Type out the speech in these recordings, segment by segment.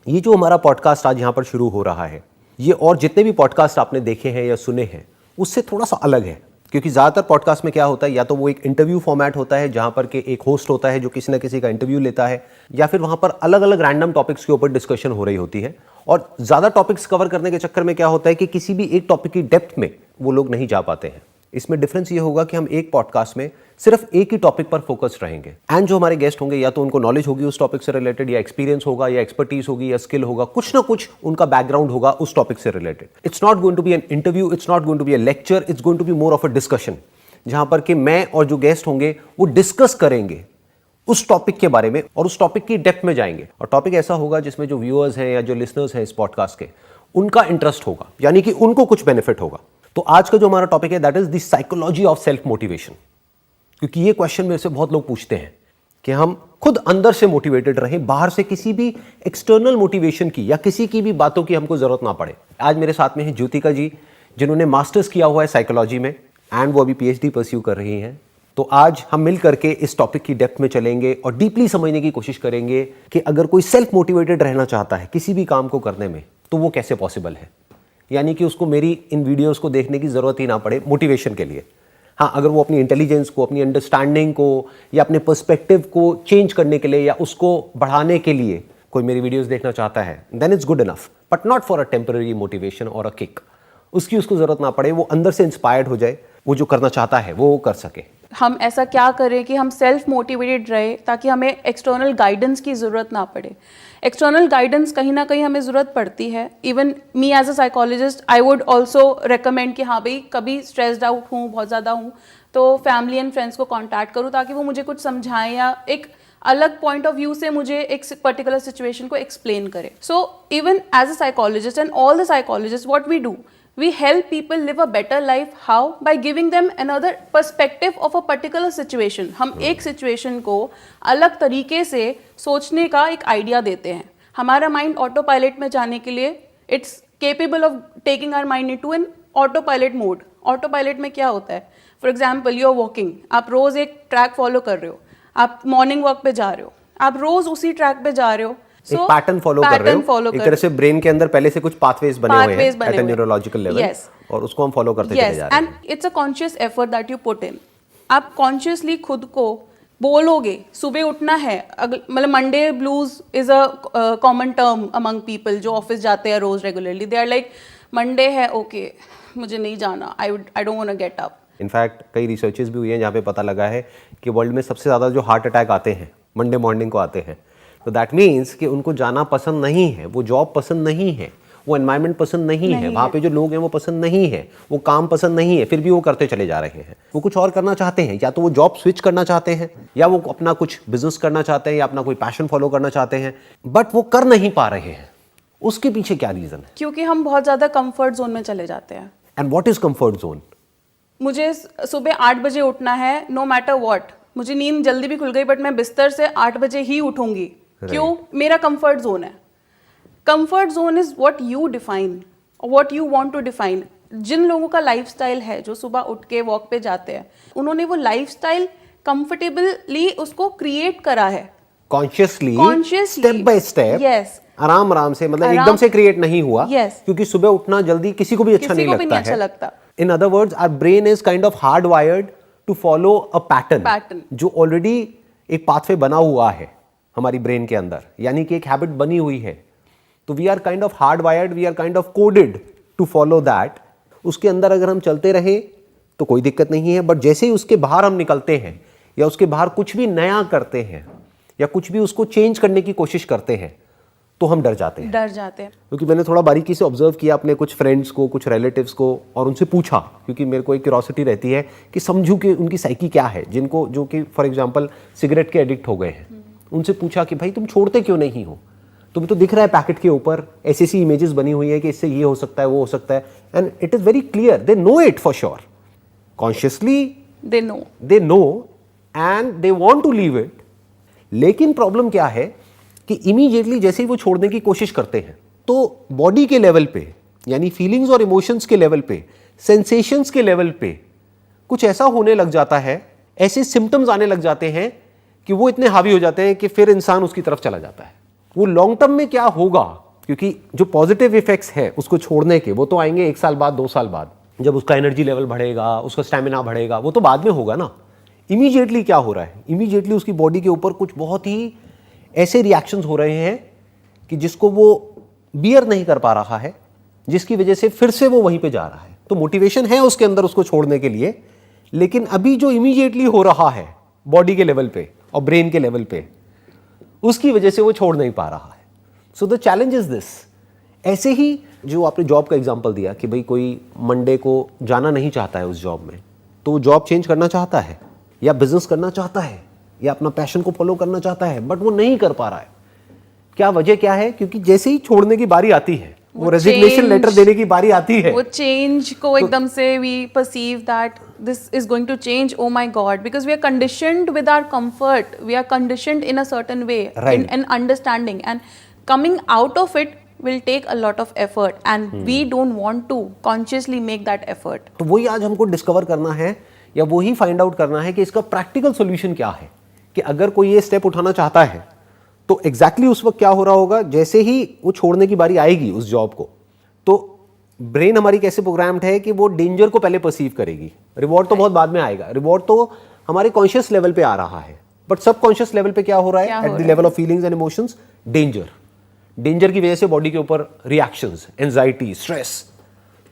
ये जो हमारा पॉडकास्ट आज यहाँ पर शुरू हो रहा है, ये और जितने भी पॉडकास्ट आपने देखे हैं या सुने हैं उससे थोड़ा सा अलग है। क्योंकि ज़्यादातर पॉडकास्ट में क्या होता है, या तो वो एक इंटरव्यू फॉर्मेट होता है जहाँ पर के एक होस्ट होता है जो किसी ना किसी का इंटरव्यू लेता है, या फिर वहाँ पर अलग अलग रैंडम टॉपिक्स के ऊपर डिस्कशन हो रही होती है। और ज़्यादा टॉपिक्स कवर करने के चक्कर में क्या होता है कि किसी भी एक टॉपिक की डेप्थ में वो लोग नहीं जा पाते हैं। इसमें डिफरेंस ये होगा कि हम एक पॉडकास्ट में सिर्फ एक ही टॉपिक पर फोकस रहेंगे, एंड जो हमारे गेस्ट होंगे या तो उनको नॉलेज होगी उस टॉपिक से रिलेटेड, या एक्सपीरियंस होगा, या एक्सपर्टीज होगी, या स्किल होगा, कुछ ना कुछ उनका बैकग्राउंड होगा उस टॉपिक से related. It's not going to be an interview, it's not going to be a lecture, it's going to be more of a discussion, जहां पर कि मैं और जो गेस्ट होंगे वो डिस्कस करेंगे उस टॉपिक के बारे में और उस टॉपिक की डेप्थ में जाएंगे। और टॉपिक ऐसा होगा जिसमें जो व्यूअर्स हैं या जो लिसनर्स हैं इस पॉडकास्ट के, उनका इंटरेस्ट होगा, यानी कि उनको कुछ बेनिफिट होगा। तो आज का जो हमारा टॉपिक है that is the psychology of self motivation. क्योंकि ये क्वेश्चन मेरे से बहुत लोग पूछते हैं कि हम खुद अंदर से मोटिवेटेड रहें, बाहर से किसी भी एक्सटर्नल मोटिवेशन की या किसी की भी बातों की हमको जरूरत ना पड़े। आज मेरे साथ में है ज्योतिका जी, जिन्होंने मास्टर्स किया हुआ है साइकोलॉजी में एंड वो अभी पीएचडी परस्यू कर रही हैं। तो आज हम मिल करके इस टॉपिक की डेप्थ में चलेंगे और डीपली समझने की कोशिश करेंगे कि अगर कोई सेल्फ मोटिवेटेड रहना चाहता है किसी भी काम को करने में तो वो कैसे पॉसिबल है, यानी कि उसको मेरी इन वीडियोस को देखने की जरूरत ही ना पड़े मोटिवेशन के लिए। हाँ, अगर वो अपनी इंटेलिजेंस को, अपनी अंडरस्टैंडिंग को या अपने पर्सपेक्टिव को चेंज करने के लिए या उसको बढ़ाने के लिए कोई मेरी वीडियोस देखना चाहता है, then it's good enough, but not for a temporary motivation और अ किक। उसकी उसको जरूरत ना पड़े, वो अंदर से इंस्पायर्ड हो जाए, वो जो करना चाहता है वो कर सके। हम ऐसा क्या करें कि हम सेल्फ मोटिवेटेड रहे ताकि हमें एक्सटर्नल गाइडेंस की ज़रूरत ना पड़े। एक्सटर्नल गाइडेंस कहीं ना कहीं हमें ज़रूरत पड़ती है। Even me as a psychologist I would also recommend कि हाँ भाई, कभी स्ट्रेस्ड आउट हूँ, बहुत ज़्यादा हूँ, तो फैमिली एंड फ्रेंड्स को कॉन्टैक्ट करूँ ताकि वो मुझे कुछ समझाएं या एक अलग पॉइंट ऑफ व्यू से मुझे एक पर्टिकुलर सिचुएशन को एक्सप्लेन करें। So even as a psychologist and all the psychologists, what we do, we help people live a better life. How? By giving them another perspective of a particular situation. हम एक situation को अलग तरीके से सोचने का एक आइडिया देते हैं। हमारा माइंड ऑटो पायलट में जाने के लिए it's capable of taking our mind into an auto pilot mode. Auto pilot में क्या होता है, for example you are walking, आप रोज एक ट्रैक फॉलो कर रहे हो, आप मॉर्निंग वॉक पे जा रहे हो, आप रोज उसी ट्रैक पे जा रहे हो, एक पैटर्न फॉलो कर रहे हो, एक तरह से ब्रेन के अंदर पहले से कुछ पाथवेज बने हुए हैं एट अ न्यूरोलॉजिकल लेवल, और उसको हम फॉलो करते चले जा रहे हैं। And it's a conscious effort that you put in. आप कॉन्शियसली खुद को बोलोगे सुबह उठना है, मतलब Monday blues is a common term among people जो ऑफिस जाते हैं रोज regularly. They are like Monday है, ओके मुझे नहीं जाना, I don't want to get up. In fact कई रिसर्चेस भी हुई हैं जहाँ पे पता लगा है कि वर्ल्ड में सबसे ज़्यादा जो हार्ट अटैक आते हैं मंडे मॉर्निंग को आते हैं। तो दैट मीन्स कि उनको जाना पसंद नहीं है, वो जॉब पसंद नहीं है, वो एनवायरनमेंट पसंद नहीं है, वहाँ पे जो लोग हैं वो पसंद नहीं है, वो काम पसंद नहीं है, फिर भी वो करते चले जा रहे हैं। वो कुछ और करना चाहते हैं, या तो वो जॉब स्विच करना चाहते हैं, या वो अपना कुछ बिजनेस करना चाहते हैं, या अपना कोई पैशन फॉलो करना चाहते हैं, बट वो कर नहीं पा रहे हैं। उसके पीछे क्या रीजन है? क्योंकि हम बहुत ज़्यादा कंफर्ट जोन में चले जाते हैं। And what is comfort zone? मुझे सुबह 8 बजे उठना है, नो मैटर व्हाट। मुझे नींद जल्दी भी खुल गई बट मैं बिस्तर से 8 बजे ही उठूंगी। क्यों? मेरा कंफर्ट जोन है। Comfort zone is what you define, what you want to define. जिन लोगों का लाइफस्टाइल है जो सुबह उठ के वॉक पे जाते हैं, उन्होंने वो लाइफस्टाइल कंफर्टेबली उसको क्रिएट करा है, consciously step by step. Yes, आराम आराम से, मतलब एकदम से क्रिएट नहीं हुआ। yes. क्योंकि सुबह उठना जल्दी किसी को भी अच्छा नहीं लगता है। In other words, our brain is kind of hard wired to follow a pattern जो ऑलरेडी एक पाथवे बना हुआ है हमारी ब्रेन के अंदर, यानी कि एक हैबिट बनी हुई है। तो we are kind of hard wired, we are kind of coded to follow that. उसके अंदर अगर हम चलते रहे तो कोई दिक्कत नहीं है, बट जैसे ही उसके बाहर हम निकलते हैं या उसके बाहर कुछ भी नया करते हैं या कुछ भी उसको चेंज करने की कोशिश करते हैं तो हम डर जाते हैं। क्योंकि मैंने थोड़ा बारीकी से ऑब्जर्व किया अपने कुछ फ्रेंड्स को, कुछ रिलेटिव्स को, और उनसे पूछा, क्योंकि मेरे को एक क्यूरियोसिटी रहती है कि समझूं कि उनकी साइकी क्या है, जिनको जो कि फॉर एग्जांपल सिगरेट के एडिक्ट हो गए हैं। उनसे पूछा कि भाई तुम छोड़ते क्यों नहीं हो, तुम्हें तो दिख रहा है पैकेट के ऊपर ऐसी इमेजेस बनी हुई है कि इससे ये हो सकता है, वो हो सकता है, and it is very clear, they know it for sure, consciously they know and they want to leave it. लेकिन प्रॉब्लम क्या है कि इमीडिएटली जैसे ही वो छोड़ने की कोशिश करते हैं तो बॉडी के लेवल पे, यानी फीलिंग्स और इमोशंस के लेवल पे, सेंसेशंस के लेवल पे कुछ ऐसा होने लग जाता है, ऐसे सिम्टम्स आने लग जाते हैं कि वो इतने हावी हो जाते हैं कि फिर इंसान उसकी तरफ चला जाता है। वो लॉन्ग टर्म में क्या होगा, क्योंकि जो पॉजिटिव इफेक्ट्स है उसको छोड़ने के वो तो आएंगे 1 साल बाद 2 साल बाद, जब उसका एनर्जी लेवल बढ़ेगा, उसका स्टेमिना बढ़ेगा, वो तो बाद में होगा ना। इमीडिएटली क्या हो रहा है, इमीडिएटली उसकी बॉडी के ऊपर कुछ बहुत ही ऐसे रिएक्शंस हो रहे हैं कि जिसको वो बियर नहीं कर पा रहा है, जिसकी वजह से फिर से वो वहीं पे जा रहा है। तो मोटिवेशन है उसके अंदर उसको छोड़ने के लिए, लेकिन अभी जो इमीडिएटली हो रहा है बॉडी के लेवल पे और ब्रेन के लेवल पे, उसकी वजह से वो छोड़ नहीं पा रहा है। So the challenge is this. ऐसे ही जो आपने जॉब का एग्जांपल दिया कि भाई कोई मंडे को जाना नहीं चाहता है उस जॉब में, तो वो जॉब चेंज करना चाहता है या बिजनेस करना चाहता है या अपना पैशन को फॉलो करना चाहता है, बट वो नहीं कर पा रहा है। क्या वजह क्या है? क्योंकि जैसे ही छोड़ने की बारी आती है, वो रेजिग्नेशन लेटर देने की बारी आती है, वो चेंज को एकदम से we perceive that this is going to change, oh my god, because we are conditioned with our comfort, we are conditioned in a certain way, in an understanding, and coming out of it will take a lot of effort and we don't want to consciously make that effort. तो वही आज हमको discover करना है या वही find out करना है कि इसका प्रैक्टिकल सॉल्यूशन क्या है, कि अगर कोई ये स्टेप उठाना चाहता है तो एग्जैक्टली उस वक्त क्या हो रहा होगा। जैसे ही वो छोड़ने की बारी आएगी उस जॉब को, तो ब्रेन हमारी कैसे प्रोग्राम्ड है कि वो डेंजर को पहले परसीव करेगी, रिवॉर्ड तो बहुत बाद में आएगा। रिवॉर्ड तो हमारे कॉन्शियस लेवल पे आ रहा है, बट सबकॉन्शियस लेवल पे क्या हो रहा है, at the level of feelings and emotions, danger. Danger की वजह से बॉडी के ऊपर रिएक्शंस, एंजाइटी, स्ट्रेस।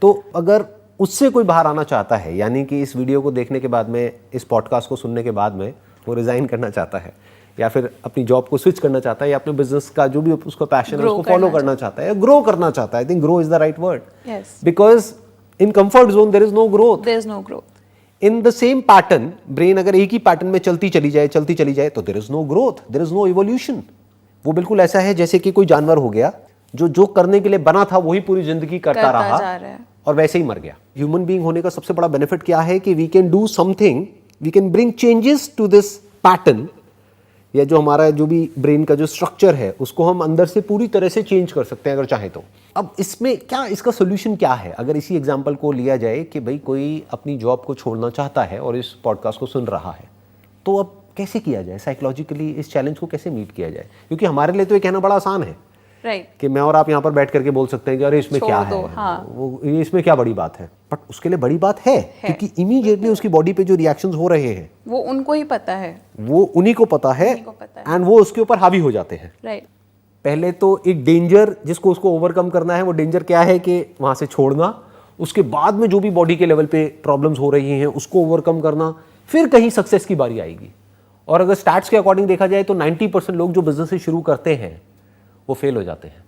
तो अगर उससे कोई बाहर आना चाहता है, यानी कि इस वीडियो को देखने के बाद में, इस पॉडकास्ट को सुनने के बाद में वो रिजाइन करना चाहता है या फिर अपनी जॉब को स्विच करना चाहता है या अपने बिजनेस का जो भी उसका पैशन है उसको फॉलो करना चाहता है या ग्रो करना चाहता है, I think grow is the right word, because in comfort zone there is no growth, there is no growth. In the same pattern, brain अगर एक ही पैटर्न में चलती चली जाए तो there is no growth, there is no evolution. वो बिल्कुल ऐसा है जैसे कि कोई जानवर हो गया जो करने के लिए बना था वही पूरी जिंदगी करता रहा और वैसे ही मर गया। ह्यूमन बीइंग होने का सबसे बड़ा बेनिफिट क्या है कि we can do something, we can bring changes to this pattern, या जो हमारा जो भी ब्रेन का जो स्ट्रक्चर है उसको हम अंदर से पूरी तरह से चेंज कर सकते हैं अगर चाहें तो। अब इसमें क्या, इसका सोल्यूशन क्या है? अगर इसी एग्जांपल को लिया जाए कि भाई कोई अपनी जॉब को छोड़ना चाहता है और इस पॉडकास्ट को सुन रहा है, तो अब कैसे किया जाए साइकोलॉजिकली, इस चैलेंज को कैसे मीट किया जाए? क्योंकि हमारे लिए तो ये कहना बड़ा आसान है, राइट, कि मैं और आप यहाँ पर बैठ करके बोल सकते हैं कि अरे इसमें क्या है, वो ये इसमें क्या बड़ी बात है, बट उसके लिए बड़ी बात है क्योंकि इमीडिएटली उसकी बॉडी पे जो रिएक्शंस हो रहे हैं वो उनको ही पता है, वो उन्हीं को पता है एंड वो उसके ऊपर हावी हो जाते हैं। राइट। पहले तो एक डेंजर जिसको उसको ओवरकम करना है, वो डेंजर क्या है कि वहां से छोड़ना, उसके बाद में जो भी बॉडी के लेवल पे प्रॉब्लम्स हो रही हैं उसको ओवरकम करना, फिर कहीं सक्सेस की बारी आएगी। और अगर स्टैट्स के अकॉर्डिंग देखा जाए तो 90% लोग जो बिजनेस से शुरू करते हैं वो फेल हो जाते हैं,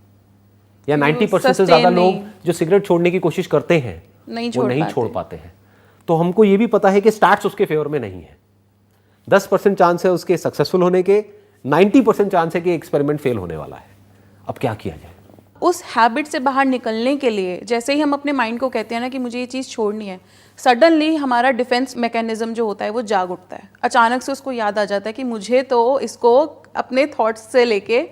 या 90% से ज्यादा लोग जो सिगरेट छोड़ने की कोशिश करते हैं वो नहीं छोड़ पाते हैं। तो हमको ये भी पता है कि स्टैट्स उसके फेवर में नहीं है। 10% चांस है उसके सक्सेसफुल होने के, 90% चांस है कि एक्सपेरिमेंट फेल होने वाला है। अब क्या किया जाए? उस हैबिट से बाहर निकलने के लिए जैसे ही हम अपने माइंड को कहते हैं ना कि मुझे ये चीज़ छोड़नी है, सडनली हमारा डिफेंस मैकेनिज्म जो होता है वो जाग उठता है। अचानक से उसको याद आ जाता है कि मुझे तो इसको अपने थॉट्स से लेके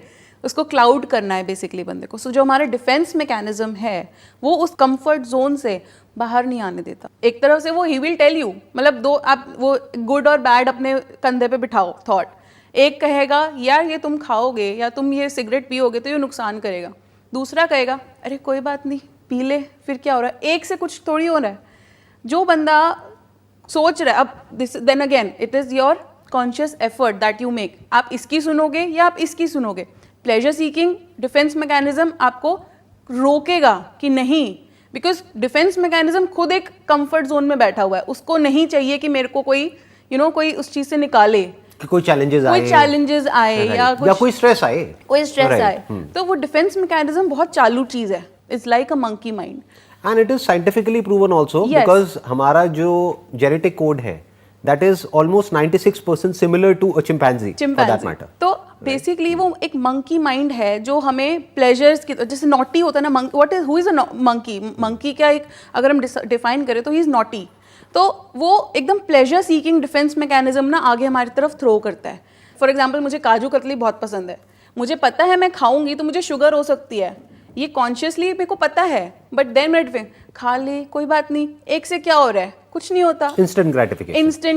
उसको क्लाउड करना है बेसिकली बंदे को। सो जो हमारा डिफेंस मैकेनिज्म है वो उस कंफर्ट जोन से बाहर नहीं आने देता। एक तरफ से वो ही विल टेल यू, मतलब दो आप वो गुड और बैड अपने कंधे पे बिठाओ थॉट। एक कहेगा यार ये तुम खाओगे या तुम ये सिगरेट पियोगे तो ये नुकसान करेगा, दूसरा कहेगा अरे कोई बात नहीं पी ले, फिर क्या हो रहा है, एक से कुछ थोड़ी हो रहा है। जो बंदा सोच रहा है, अब this then again it is your conscious effort that you make, आप इसकी सुनोगे या आप इसकी सुनोगे। प्लेजर सीकिंग डिफेंस मैकेनिज्म आपको रोकेगा कि नहीं, बिकॉज डिफेंस मैकेनिज्म खुद एक कंफर्ट जोन में बैठा हुआ है, उसको नहीं चाहिए कि मेरे को कोई कोई उस चीज़ से निकाले, कि कोई चैलेंजेस आए या कोई स्ट्रेस आए, तो वो डिफेंस मैकेनिज्म बहुत चालू चीज है। It's like a monkey mind and it is scientifically proven also, because हमारा जो जेनेटिक कोड है that is almost 96% similar to a chimpanzee for that matter. तो बेसिकली वो एक मंकी माइंड है जो हमें प्लेजर्स की, जैसे नॉटी होता है ना, what is who is a monkey, monkey क्या एक अगर हम डिफाइन करें तो ही इज नॉटी। तो वो एकदम प्लेजर सीकिंग डिफेंस मैकेनिज्म ना आगे हमारी तरफ थ्रो करता है। फॉर एग्जांपल मुझे काजू कतली बहुत पसंद है, मुझे पता है मैं खाऊंगी तो मुझे शुगर हो सकती है, ये कॉन्शियसली मेरे को पता है, बट देन मेरे खा ले कोई बात नहीं, एक से क्या हो रहा है, कुछ नहीं होता। Instant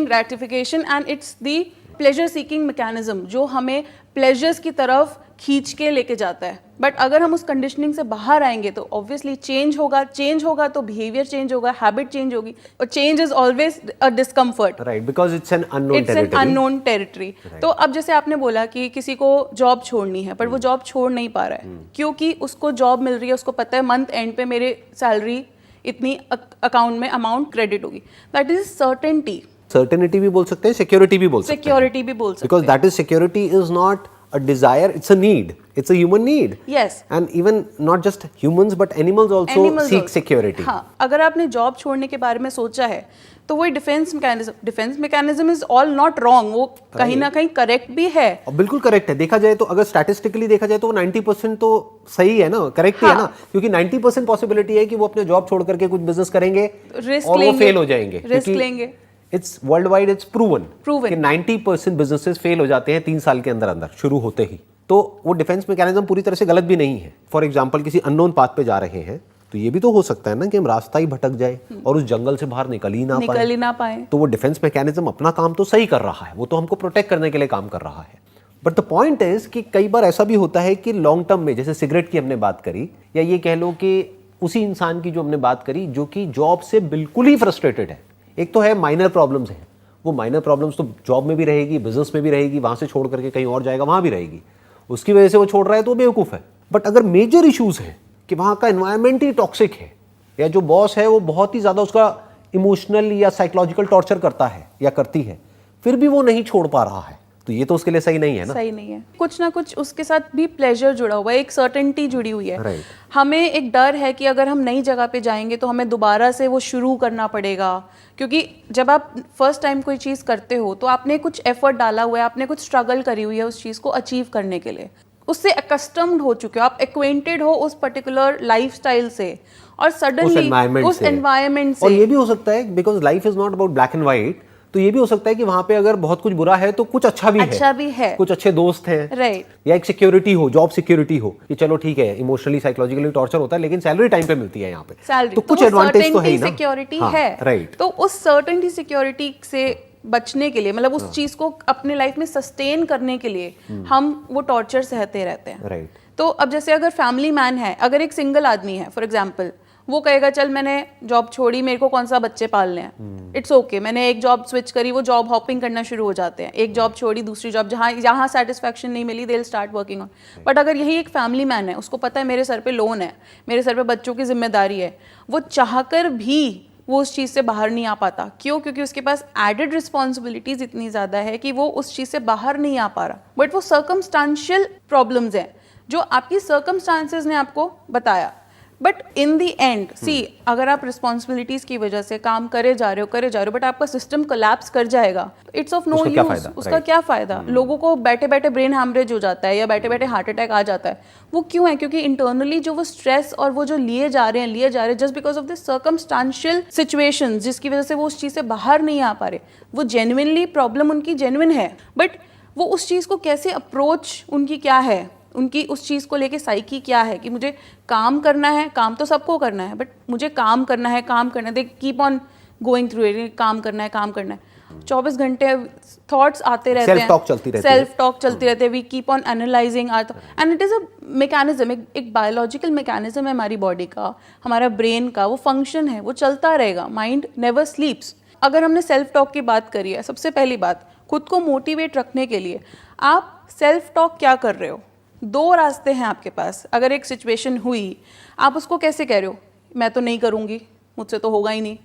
gratification and it's the pleasure seeking mechanism जो हमें प्लेजर्स की तरफ खींच के लेके जाता है, बट अगर हम उस कंडीशनिंग से बाहर आएंगे तो ऑब्वियसली चेंज होगा तो बिहेवियर चेंज होगा, हैबिट चेंज होगी, और change is always a discomfort, right, because it's an unknown territory. तो अब जैसे आपने बोला कि किसी को जॉब छोड़नी है, पर वो जॉब छोड़ नहीं पा रहा है क्योंकि उसको जॉब मिल रही है, उसको पता है मंथ एंड पे मेरे सैलरी इतनी अकाउंट में अमाउंट क्रेडिट होगी, दैट इज सर्टेनिटी भी बोल सकते हैं, सिक्योरिटी भी बोल सकते हैं, सिक्योरिटी भी बोल सकते because that is security is not a desire, it's a need, it's a human need. Yes. And even not just humans but animals also seek security. हाँ, अगर आपने जॉब छोड़ने के बारे में सोचा है तो वही defence mechanism is all not wrong, वो कहीं ना कहीं करेक्ट भी है, और बिल्कुल करेक्ट है। देखा जाए तो अगर स्टैटिस्टिकली देखा जाए तो वो 90% तो सही है ना, करेक्ट ही है ना, क्योंकि 90% पॉसिबिलिटी है कि वो अपने जॉब छोड़ करके कुछ बिजनेस करेंगे और वो फेल हो जाएंगे, रिस्क लेंगे। It's world wide it's proven कि 90% बिजनेसेस फेल हो जाते हैं 3 साल के अंदर अंदर शुरू होते ही। तो वो डिफेंस मैकेनिज्म पूरी तरह से गलत भी नहीं है। फॉर एग्जांपल किसी अननोन पाथ पे जा रहे हैं तो ये भी तो हो सकता है ना कि हम रास्ता ही भटक जाए और उस जंगल से बाहर निकल ही ना पाए। तो वो डिफेंस मैकेनिज्म अपना काम तो सही कर रहा है, वो तो हमको प्रोटेक्ट करने के लिए काम कर रहा है। बट द पॉइंट इज कि कई बार ऐसा भी होता है कि लॉन्ग टर्म में, जैसे सिगरेट की हमने बात करी, या ये कह लो कि उसी इंसान की जो हमने बात करी जो कि जॉब से बिल्कुल ही फ्रस्ट्रेटेड है। एक तो है माइनर प्रॉब्लम्स है, वो माइनर प्रॉब्लम्स तो जॉब में भी रहेगी, बिजनेस में भी रहेगी, वहां से छोड़ करके कहीं और जाएगा वहां भी रहेगी, उसकी वजह से वो छोड़ रहा है तो बेवकूफ़ है। बट अगर मेजर इश्यूज हैं कि वहां का एनवायरनमेंट ही टॉक्सिक है, या जो बॉस है वो बहुत ही ज़्यादा उसका इमोशनल या साइकोलॉजिकल टॉर्चर करता है या करती है, फिर भी वो नहीं छोड़ पा रहा है, तो ये तो उसके लिए सही नहीं है ना। सही नहीं है। कुछ ना कुछ उसके साथ भी प्लेजर जुड़ा हुआ है, एक सर्टेनिटी जुड़ी हुई है। Right. हमें एक डर है कि अगर हम नई जगह पे जाएंगे तो हमें दोबारा से वो शुरू करना पड़ेगा, क्योंकि जब आप फर्स्ट टाइम कोई चीज़ करते हो तो आपने कुछ एफर्ट डाला हुआ है, आपने कुछ स्ट्रगल करी हुई है उस चीज़ को अचीव करने के लिए, उससे अकस्टम्ड हो चुके हो, आप एक्वेंटेड हो उस पर्टिकुलर लाइफस्टाइल से, और सडनली उस एनवायरनमेंट से। और ये भी हो सकता है because life is not about black and white, तो ये भी हो सकता है कि वहां पे अगर बहुत कुछ बुरा है तो कुछ अच्छा भी है, कुछ अच्छे दोस्त हैं, राइट, या एक सिक्योरिटी हो, जॉब सिक्योरिटी हो कि चलो ठीक है इमोशनली साइकोलॉजिकली टॉर्चर होता है लेकिन सैलरी टाइम पे मिलती है यहाँ पे, सैलरी तो कुछ एडवांटेज तो है ही ना, सिक्योरिटी है, राइट। तो उस सर्टेनिटी सिक्योरिटी से बचने के लिए, मतलब उस चीज को अपने लाइफ में सस्टेन करने के लिए हम वो टॉर्चर सहते रहते हैं, राइट। तो अब जैसे अगर फैमिली मैन है, अगर एक सिंगल आदमी है फॉर एग्जाम्पल, वो कहेगा चल मैंने जॉब छोड़ी, मेरे को कौन सा बच्चे पालने हैं, इट्स ओके, मैंने एक जॉब स्विच करी, वो जॉब हॉपिंग करना शुरू हो जाते हैं, एक जॉब छोड़ी दूसरी जॉब, जहाँ सेटिस्फैक्शन नहीं मिली they will start working on. But अगर यही एक फैमिली मैन है, उसको पता है मेरे सर पे लोन है, मेरे सर पे बच्चों की जिम्मेदारी है, वो चाहकर भी वो उस चीज़ से बाहर नहीं आ पाता। क्यों? क्योंकि उसके पास एडेड रिस्पॉन्सिबिलिटीज इतनी ज़्यादा है कि वो उस चीज़ से बाहर नहीं आ पा रहा। बट वो सर्कमस्टांशियल प्रॉब्लम्स हैं जो आपकी सर्कमस्टांसेस ने आपको बताया, बट इन दी एंड सी, अगर आप रिस्पॉन्सिबिलिटीज की वजह से काम करे जा रहे हो बट आपका सिस्टम कोलैप्स कर जाएगा, इट्स ऑफ नो यूज, उसका क्या फायदा। लोगों को बैठे बैठे ब्रेन हैमरेज हो जाता है या बैठे बैठे हार्ट अटैक आ जाता है, वो क्यों है? क्योंकि इंटरनली जो वो स्ट्रेस और वो जो लिए जा रहे हैं just because of this circumstantial situations, जिसकी वजह से वो उस चीज़ से बाहर नहीं आ पा रहे। वो जेन्युइनली प्रॉब्लम उनकी जेन्युइन है, बट वो उस चीज़ को कैसे अप्रोच उनकी क्या है, उनकी उस चीज़ को लेके साइकी क्या है कि मुझे काम करना है, काम तो सबको करना है, बट मुझे काम करना है, they keep on going through it, काम करना है, 24 घंटे थॉट्स आते रहते हैं, सेल्फ टॉक चलती रहती है, we keep on analysing are, and it is a mechanism, एक बायोलॉजिकल मैकेनिज्म है हमारी बॉडी का, हमारा ब्रेन का वो फंक्शन है, वो चलता रहेगा, माइंड नेवर स्लीप्स। अगर हमने सेल्फ टॉक की बात करी है, सबसे पहली बात, खुद को मोटिवेट रखने के लिए आप सेल्फ टॉक क्या कर रहे हो? 2 रास्ते हैं आपके पास। अगर एक सिचुएशन हुई, आप उसको कैसे कह रहे हो? मैं तो नहीं करूँगी, मुझसे तो होगा ही नहीं,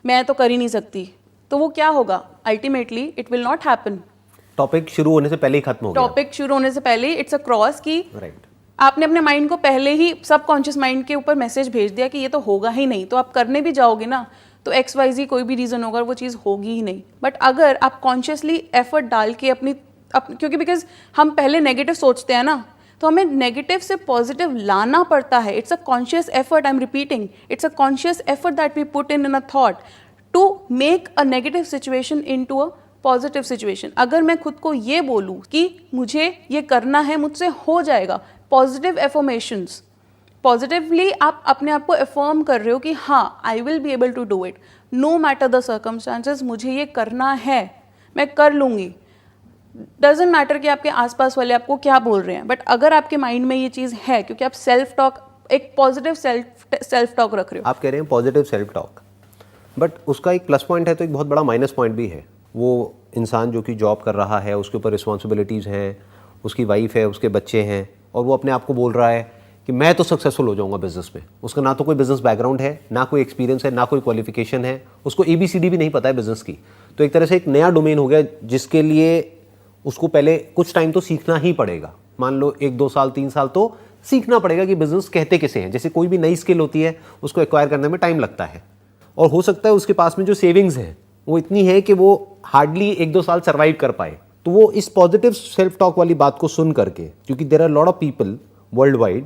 मैं तो कर ही नहीं सकती, तो वो क्या होगा? Ultimately it will not happen. Topic शुरू होने से पहले ही खत्म हो गया। टॉपिक शुरू होने से पहले इट्स अ क्रॉस की राइट। आपने अपने माइंड को पहले ही सबकॉन्शियस माइंड के ऊपर मैसेज भेज दिया कि ये तो होगा ही नहीं, तो आप करने भी जाओगे ना तो XYZ कोई भी रीज़न होगा, वो चीज़ होगी ही नहीं। बट अगर आप कॉन्शियसली एफर्ट डाल के क्योंकि बिकॉज हम पहले नेगेटिव सोचते हैं ना, तो हमें नेगेटिव से पॉजिटिव लाना पड़ता है। It's a conscious effort, I am repeating, it's a conscious effort that we put in a thought to make a negative situation into a positive situation. अगर मैं खुद को ये बोलूँ कि मुझे ये करना है, मुझसे हो जाएगा, पॉजिटिव एफर्मेशंस, पॉजिटिवली आप अपने आप को अफर्म कर रहे हो कि हाँ, I will be able to do it no matter the circumstances, मुझे ये करना है, मैं कर लूँगी। डजेंट मैटर कि आपके आसपास वाले आपको क्या बोल रहे हैं, बट अगर आपके माइंड में ये चीज़ है, क्योंकि आप सेल्फ टॉक, एक पॉजिटिव सेल्फ टॉक रख रहे हो। आप कह रहे हैं पॉजिटिव सेल्फ टॉक, बट उसका एक प्लस पॉइंट है तो एक बहुत बड़ा माइनस पॉइंट भी है। वो इंसान जो कि जॉब कर रहा है, उसके ऊपर रिस्पॉन्सिबिलिटीज़ हैं, उसकी वाइफ है, उसके बच्चे हैं, और वो अपने आप को बोल रहा है कि मैं तो सक्सेसफुल हो जाऊंगा बिजनेस में। उसका ना तो कोई बिजनेस बैकग्राउंड है, ना कोई एक्सपीरियंस है, ना कोई क्वालिफिकेशन है, उसको ABCD भी नहीं पता है बिजनेस की। तो एक तरह से एक नया डोमेन हो गया जिसके लिए उसको पहले कुछ टाइम तो सीखना ही पड़ेगा। मान लो 1, 2 साल, 3 साल तो सीखना पड़ेगा कि बिजनेस कहते किसे हैं। जैसे कोई भी नई स्किल होती है, उसको एक्वायर करने में टाइम लगता है, और हो सकता है उसके पास में जो सेविंग्स है वो इतनी है कि वो हार्डली 1-2 साल सर्वाइव कर पाए। तो वो इस पॉजिटिव सेल्फ टॉक वाली बात को सुन करके, क्योंकि there are lot of people world wide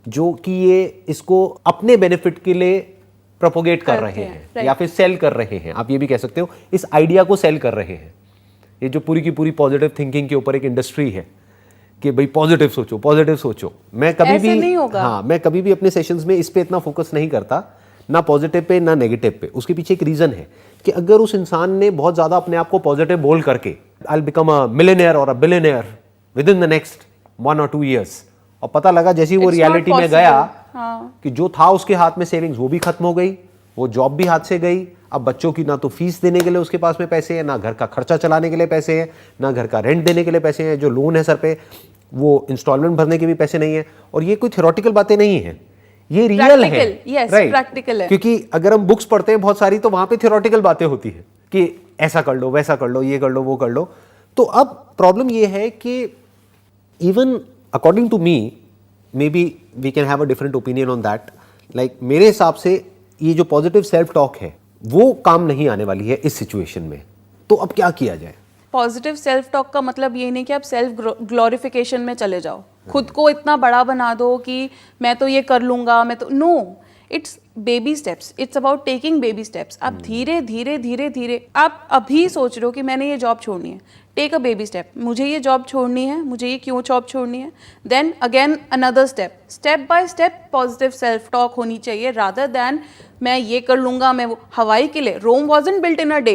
जो कि ये इसको अपने बेनिफिट के लिए प्रोपोगेट कर रहे हैं या फिर सेल कर रहे हैं, आप ये भी कह सकते हो, इस आइडिया को सेल कर रहे हैं। ये जो पूरी की पूरी पॉजिटिव थिंकिंग के ऊपर एक इंडस्ट्री है कि भाई पॉजिटिव सोचो, पॉजिटिव सोचो। मैं कभी ऐसे भी नहीं होगा। हाँ, मैं कभी भी अपने सेशंस में इस पे इतना फोकस नहीं करता, ना पॉजिटिव पे ना नेगेटिव पे। उसके पीछे एक रीजन है कि अगर उस इंसान ने बहुत ज्यादा अपने आप को पॉजिटिव बोल करके I will become a millionaire और a billionaire within the next 1 or 2 years, और पता लगा जैसे ही वो It's not रियलिटी में possible. गया हाँ। कि जो था उसके हाथ में सेविंग्स वो भी खत्म हो गई, वो जॉब भी हाथ से गई। अब बच्चों की ना तो फीस देने के लिए उसके पास में पैसे हैं, ना घर का खर्चा चलाने के लिए पैसे हैं, ना घर का रेंट देने के लिए पैसे हैं, जो लोन है सर पे वो इंस्टॉलमेंट भरने के भी पैसे नहीं है। और ये कोई थ्योरेटिकल बातें नहीं है, ये रियल है। yes, Right. practical है। क्योंकि अगर हम बुक्स पढ़ते हैं बहुत सारी, तो वहां पे थ्योरेटिकल बातें होती है कि ऐसा कर लो, वैसा कर लो, ये कर लो, वो कर लो। तो अब प्रॉब्लम ये है कि even according to me, maybe we can have a different opinion on that, like मेरे हिसाब से ये जो पॉजिटिव सेल्फ टॉक है वो काम नहीं आने वाली है इस सिचुएशन में। तो अब क्या किया जाए? पॉजिटिव सेल्फ टॉक का मतलब ये नहीं कि आप सेल्फ ग्लोरिफिकेशन में चले जाओ, खुद को इतना बड़ा बना दो कि मैं तो ये कर लूंगा, मैं तो no, it's baby steps, it's about taking baby steps. आप धीरे धीरे धीरे धीरे, आप अभी सोच रहे हो कि मैंने ये जॉब छोड़नी है, टेक अ बेबी स्टेप, मुझे ये जॉब छोड़नी है, मुझे ये क्यों जॉब छोड़नी है, then again another step, step by step positive self talk होनी चाहिए, रादर दैन मैं ये कर लूंगा, मैं वो। हवाई के लिए Rome wasn't built in a day,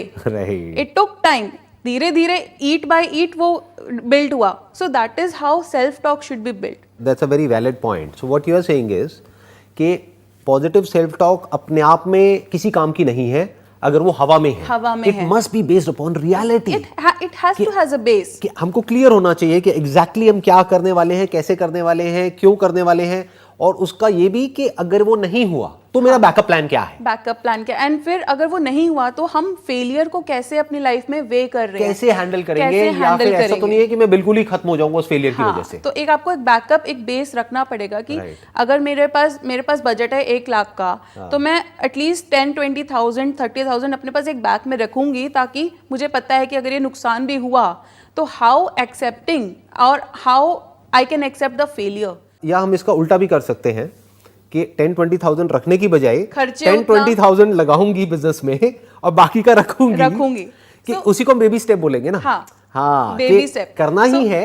it took time, धीरे धीरे ईट बाय ईट वो बिल्ड हुआ। So that is how self talk should be built. That's a very valid point. So what you are saying is कि positive self talk अपने आप में किसी काम की नहीं है अगर वो हवा में है। हवा में it must be based upon reality. It has to has a base. कि हमको क्लियर होना चाहिए कि एग्जैक्टली हम क्या करने वाले हैं, कैसे करने वाले हैं, क्यों करने वाले हैं, और उसका ये भी कि अगर वो नहीं हुआ तो मेरा बैकअप प्लान क्या है। बैकअप प्लान क्या, एंड फिर अगर वो नहीं हुआ तो हम फेलियर को कैसे अपनी लाइफ में वे कर रहे हैं, कैसे हैंडल करेंगे, कैसे या handle फिर ऐसा तो करेंगे। नहीं है कि मैं बिल्कुल ही खत्म हो जाऊंगा उस फेलियर की वजह से। तो एक आपको एक बैकअप, एक बेस रखना पड़ेगा कि Right. अगर मेरे पास बजट है 1 लाख का, तो मैं एटलीस्ट 10-20,000 30,000 अपने पास एक बैक में रखूंगी, ताकि मुझे पता है कि अगर ये नुकसान भी हुआ तो हाउ एक्सेप्टिंग और how I can accept the failure. या हम इसका उल्टा भी कर सकते हैं कि 10-20,000 रखने की बजाय खर्चे 10-20,000 लगाऊंगी बिजनेस में और बाकी का रखूंगी कि उसी को बेबी स्टेप बोलेंगे ना। हाँ, बेबी कि स्टेप करना ही है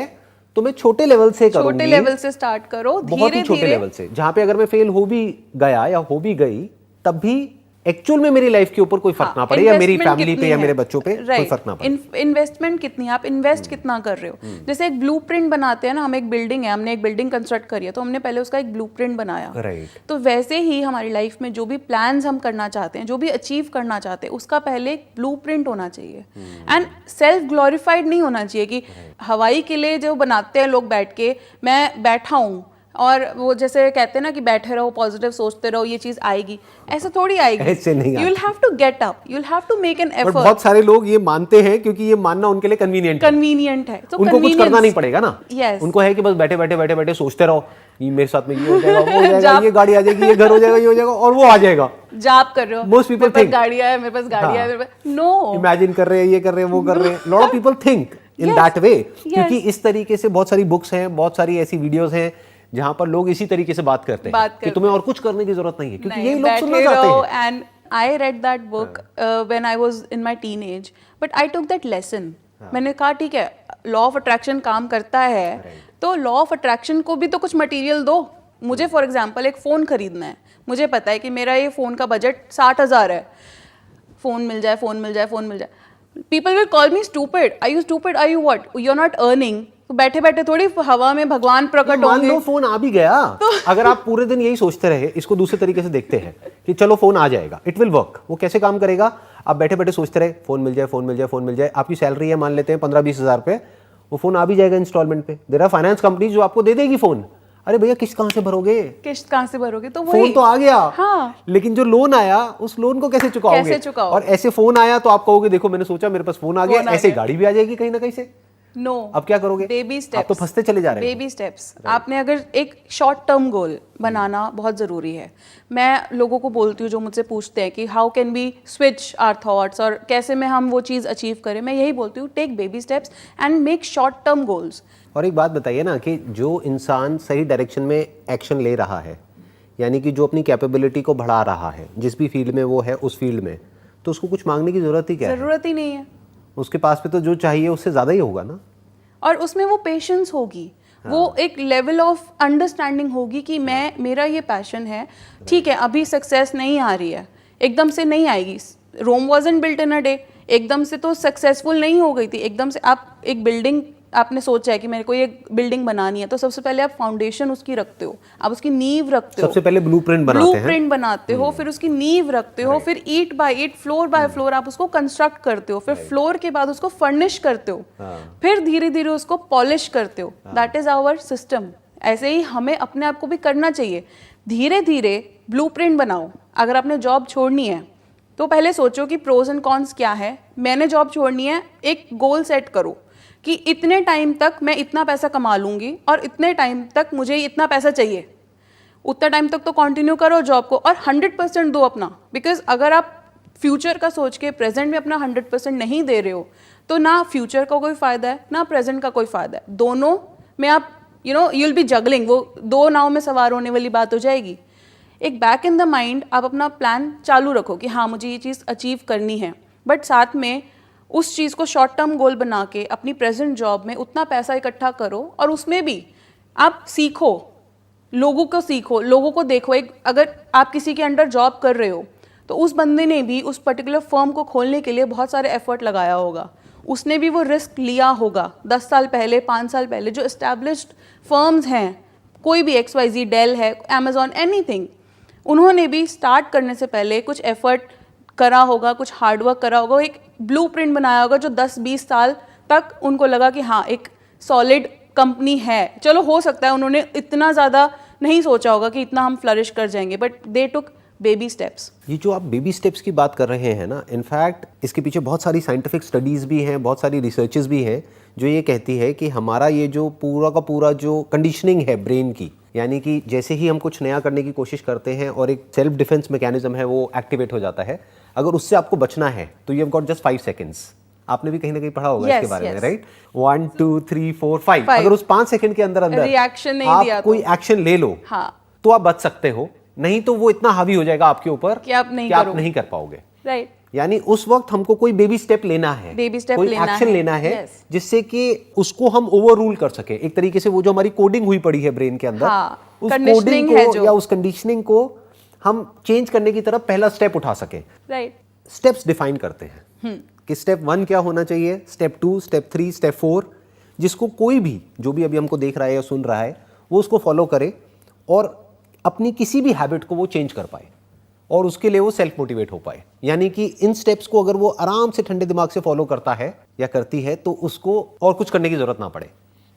तो मैं छोटे लेवल से करूंगी, छोटे लेवल से स्टार्ट करो, बहुत ही धीरे छोटे लेवल से, जहां पे अगर मैं फेल हो भी गया या हो भी गई तब भी एक्चुअल में मेरी लाइफ के ऊपर कोई फर्क ना पड़े, या मेरी फैमिली पे या मेरे बच्चों पे कोई फर्क ना पड़े। इन्वेस्टमेंट कितनी है, आप इन्वेस्ट कितना कर रहे हो। जैसे एक ब्लूप्रिंट बनाते हैं ना, हम एक बिल्डिंग है, हमने एक बिल्डिंग कंस्ट्रक्ट करी है, तो हमने पहले उसका एक ब्लूप्रिंट बनाया। राइट। तो वैसे ही हमारी लाइफ में जो भी प्लान्स हम करना चाहते हैं, जो भी अचीव करना चाहते हैं, उसका पहले एक ब्लूप्रिंट होना चाहिए। एंड सेल्फ ग्लोरीफाइड नहीं होना चाहिए कि हवाई के लिए जो बनाते हैं लोग बैठ के, मैं बैठा हूँ और वो जैसे कहते हैं ना कि बैठे रहो, पॉजिटिव सोचते रहो, ये चीज आएगी, ऐसा थोड़ी आएगी। ऐसे नहीं you will have to get up, you will have to make an but effort. बहुत सारे लोग ये मानते हैं क्योंकि ये मानना उनके लिए कन्वीनियंट है, तो उनको कुछ करना नहीं पड़ेगा ना। Yes. उनको है कि बस बैठे बैठे बैठे बैठे सोचते रहो, ये मेरे साथ में ये हो जाएगा, वो हो जाएगा, ये गाड़ी आ जाएगी, ये घर हो जाएगा, ये हो जाएगा, और वो आ जाएगा। जाप कर रहे हो, Most people मेरे पास think. गाड़ियां है, मेरे पास गाड़ियां है, मेरे पास नो। इमेजिन कर रहे हैं, ये कर रहे हैं, वो कर रहे हैं। Lot of people think in that way, क्योंकि इस तरीके से बहुत सारी बुक्स हैं, बहुत सारी ऐसी वीडियोस हैं जहां पर लोग इसी तरीके से बात करते हैं कि तुम्हें और कुछ करने की जरूरत नहीं है, क्योंकि यही लोग सुनना चाहते हैं। And I read that book when I was in my teenage, but I took that lesson. मैंने कहा ठीक है, लॉ ऑफ अट्रैक्शन काम करता है, तो लॉ ऑफ अट्रैक्शन को भी तो कुछ मटेरियल दो। मुझे फॉर एग्जांपल एक फ़ोन खरीदना है, मुझे पता है कि मेरा ये फ़ोन का बजट 60,000 है, फ़ोन मिल जाए, फ़ोन मिल जाए, फ़ोन मिल जाए। People will call me stupid, are you stupid, are you what, you are not earning. तो बैठे बैठे थोड़ी हवा में भगवान प्रकट मान होंगे। लो फोन आ भी गया, अगर आप पूरे दिन यही सोचते रहे, इसको दूसरे तरीके से देखते हैं कि चलो फोन आ जाएगा, इट विल वर्क। वो कैसे काम करेगा? आप बैठे बैठे सोचते रहे फोन मिल जाए, फोन मिल जाए, फोन मिल जाए। आपकी सैलरी है मान लेते हैं 15-20 हज़ार रुपये, वो फोन आ भी जाएगा इंस्टॉलमेंट पे। देयर आर फाइनेंस कंपनी जो आपको दे देगी फोन। अरे भैया किस्त कहाँ से भरोगे? किस्त कहाँ से भरोगे? तो फोन तो आ गया, हाँ। लेकिन जो लोन आया उस लोन को कैसे चुकाओगे? कैसे चुकाओगे? और ऐसे फोन आया तो आप कहोगे देखो मैंने सोचा मेरे पास फोन आ गया, ऐसे गाड़ी भी आ जाएगी कहीं ना कहीं से। नो, अब क्या करोगे? Baby steps. आप तो फंसते चले जा रहे हैं। Baby steps. आपने अगर एक शॉर्ट टर्म गोल बनाना बहुत ज़रूरी है। मैं लोगों को बोलती हूँ जो मुझसे पूछते हैं कि how can we switch our thoughts और कैसे में हम वो चीज़ अचीव करें, मैं यही बोलती हूँ take baby steps and make short term goals. और एक बात बताइए ना कि जो इंसान सही डायरेक्शन में एक्शन ले रहा है, यानी कि जो अपनी कैपेबिलिटी को बढ़ा रहा है जिस भी फील्ड में वो है उस फील्ड में, तो उसको कुछ मांगने की ज़रूरत ही क्या है? ज़रूरत ही नहीं है। उसके पास पे तो जो चाहिए उससे ज़्यादा ही होगा ना। और उसमें वो पेशेंस होगी, वो एक लेवल ऑफ अंडरस्टैंडिंग होगी कि मैं, मेरा ये पैशन है, ठीक है अभी सक्सेस नहीं आ रही है, एकदम से नहीं आएगी। Rome wasn't built in a day, एकदम से तो सक्सेसफुल नहीं हो गई थी। एकदम से आप एक बिल्डिंग, आपने सोचा है कि मेरे को ये बिल्डिंग बनानी है, तो सबसे पहले आप फाउंडेशन उसकी रखते हो, आप उसकी नींव रखते हो, सबसे पहले ब्लूप्रिंट बनाते हैं, फिर उसकी नींव रखते हो, फिर ईंट बाय ईंट, फ्लोर बाय फ्लोर आप उसको कंस्ट्रक्ट करते हो, फिर फ्लोर के बाद उसको फर्निश करते हो, फिर धीरे धीरे उसको पॉलिश करते हो। That is our system. ऐसे ही हमें अपने आप को भी करना चाहिए। धीरे धीरे ब्लूप्रिंट बनाओ। अगर आपने जॉब छोड़नी है तो पहले सोचो कि प्रोज एंड कॉन्स क्या है। मैंने जॉब छोड़नी है, एक गोल सेट करो कि इतने टाइम तक मैं इतना पैसा कमा लूंगी और इतने टाइम तक मुझे इतना पैसा चाहिए। उतना टाइम तक तो कंटिन्यू करो जॉब को और 100% दो अपना। बिकॉज अगर आप फ्यूचर का सोच के प्रेजेंट में अपना 100% नहीं दे रहे हो तो ना फ्यूचर का कोई फ़ायदा है ना प्रेजेंट का कोई फ़ायदा है। दोनों में आप यू विल बी जगलिंग, वो दो नाव में सवार होने वाली बात हो जाएगी। एक बैक इन द माइंड आप अपना प्लान चालू रखो कि हाँ मुझे ये चीज़ अचीव करनी है, बट साथ में उस चीज़ को शॉर्ट टर्म गोल बना के अपनी प्रेजेंट जॉब में उतना पैसा इकट्ठा करो और उसमें भी आप सीखो, लोगों को सीखो, लोगों को देखो। एक अगर आप किसी के अंडर जॉब कर रहे हो तो उस बंदे ने भी उस पर्टिकुलर फर्म को खोलने के लिए बहुत सारे एफर्ट लगाया होगा, उसने भी वो रिस्क लिया होगा 10 साल पहले, 5 साल पहले। जो एस्टैब्लिश्ड फर्म्स हैं, कोई भी XYZ, डेल है, अमेजॉन, एनीथिंग, उन्होंने भी स्टार्ट करने से पहले कुछ एफर्ट करा होगा, कुछ हार्डवर्क करा होगा, एक ब्लूप्रिंट बनाया होगा जो 10-20 साल तक उनको लगा कि हाँ एक सॉलिड कंपनी है। चलो हो सकता है उन्होंने इतना ज़्यादा नहीं सोचा होगा कि इतना हम फ्लरिश कर जाएंगे, but they took baby steps. ये जो आप बेबी स्टेप्स की बात कर रहे हैं ना, इनफैक्ट इसके पीछे बहुत सारी साइंटिफिक स्टडीज़ भी हैं, बहुत सारी रिसर्चेस भी हैं जो ये कहती है कि हमारा ये जो पूरा का पूरा जो कंडीशनिंग है ब्रेन की, यानी कि जैसे ही हम कुछ नया करने की कोशिश करते हैं और एक सेल्फ डिफेंस मैकेनिज्म है वो एक्टिवेट हो जाता है, अगर उससे आपको बचना है तो you have got just 5 seconds. आपने भी कहीं ना कहीं पढ़ा होगा इसके बारे में, राइट? 1 2 3 4 5। अगर उस 5 सेकंड के अंदर रिएक्शन नहीं आप दिया कोई एक्शन ले लो, हाँ, तो आप बच सकते हो, नहीं तो वो इतना हावी हो जाएगा आपके ऊपर कि आप नहीं कर पाओगे, राइट? यानी उस वक्त हमको कोई बेबी स्टेप लेना है, कोई एक्शन लेना है जिससे कि उसको हम ओवर रूल कर सके। एक तरीके से वो जो हमारी कोडिंग हुई पड़ी है ब्रेन के अंदर, उस कोडिंग को या उस कंडीशनिंग को हम चेंज करने की तरफ पहला स्टेप उठा सके। राइट। स्टेप्स डिफाइन करते हैं कि स्टेप 1 क्या होना चाहिए, स्टेप 2, स्टेप 3, स्टेप 4, जिसको कोई भी जो भी अभी हमको देख रहा है या सुन रहा है वो उसको फॉलो करे और अपनी किसी भी हैबिट को वो चेंज कर पाए और उसके लिए वो सेल्फ मोटिवेट हो पाए। यानी कि इन स्टेप्स को अगर वो आराम से ठंडे दिमाग से फॉलो करता है या करती है तो उसको और कुछ करने की जरूरत ना पड़े।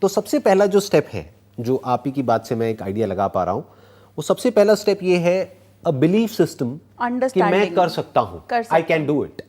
तो सबसे पहला जो स्टेप है, जो आप ही की बात से मैं एक आइडिया लगा पा रहा हूं, वो सबसे पहला स्टेप ये है अ बिलीफ सिस्टम कि मैं कर सकता हूं, आई कैन डू इट।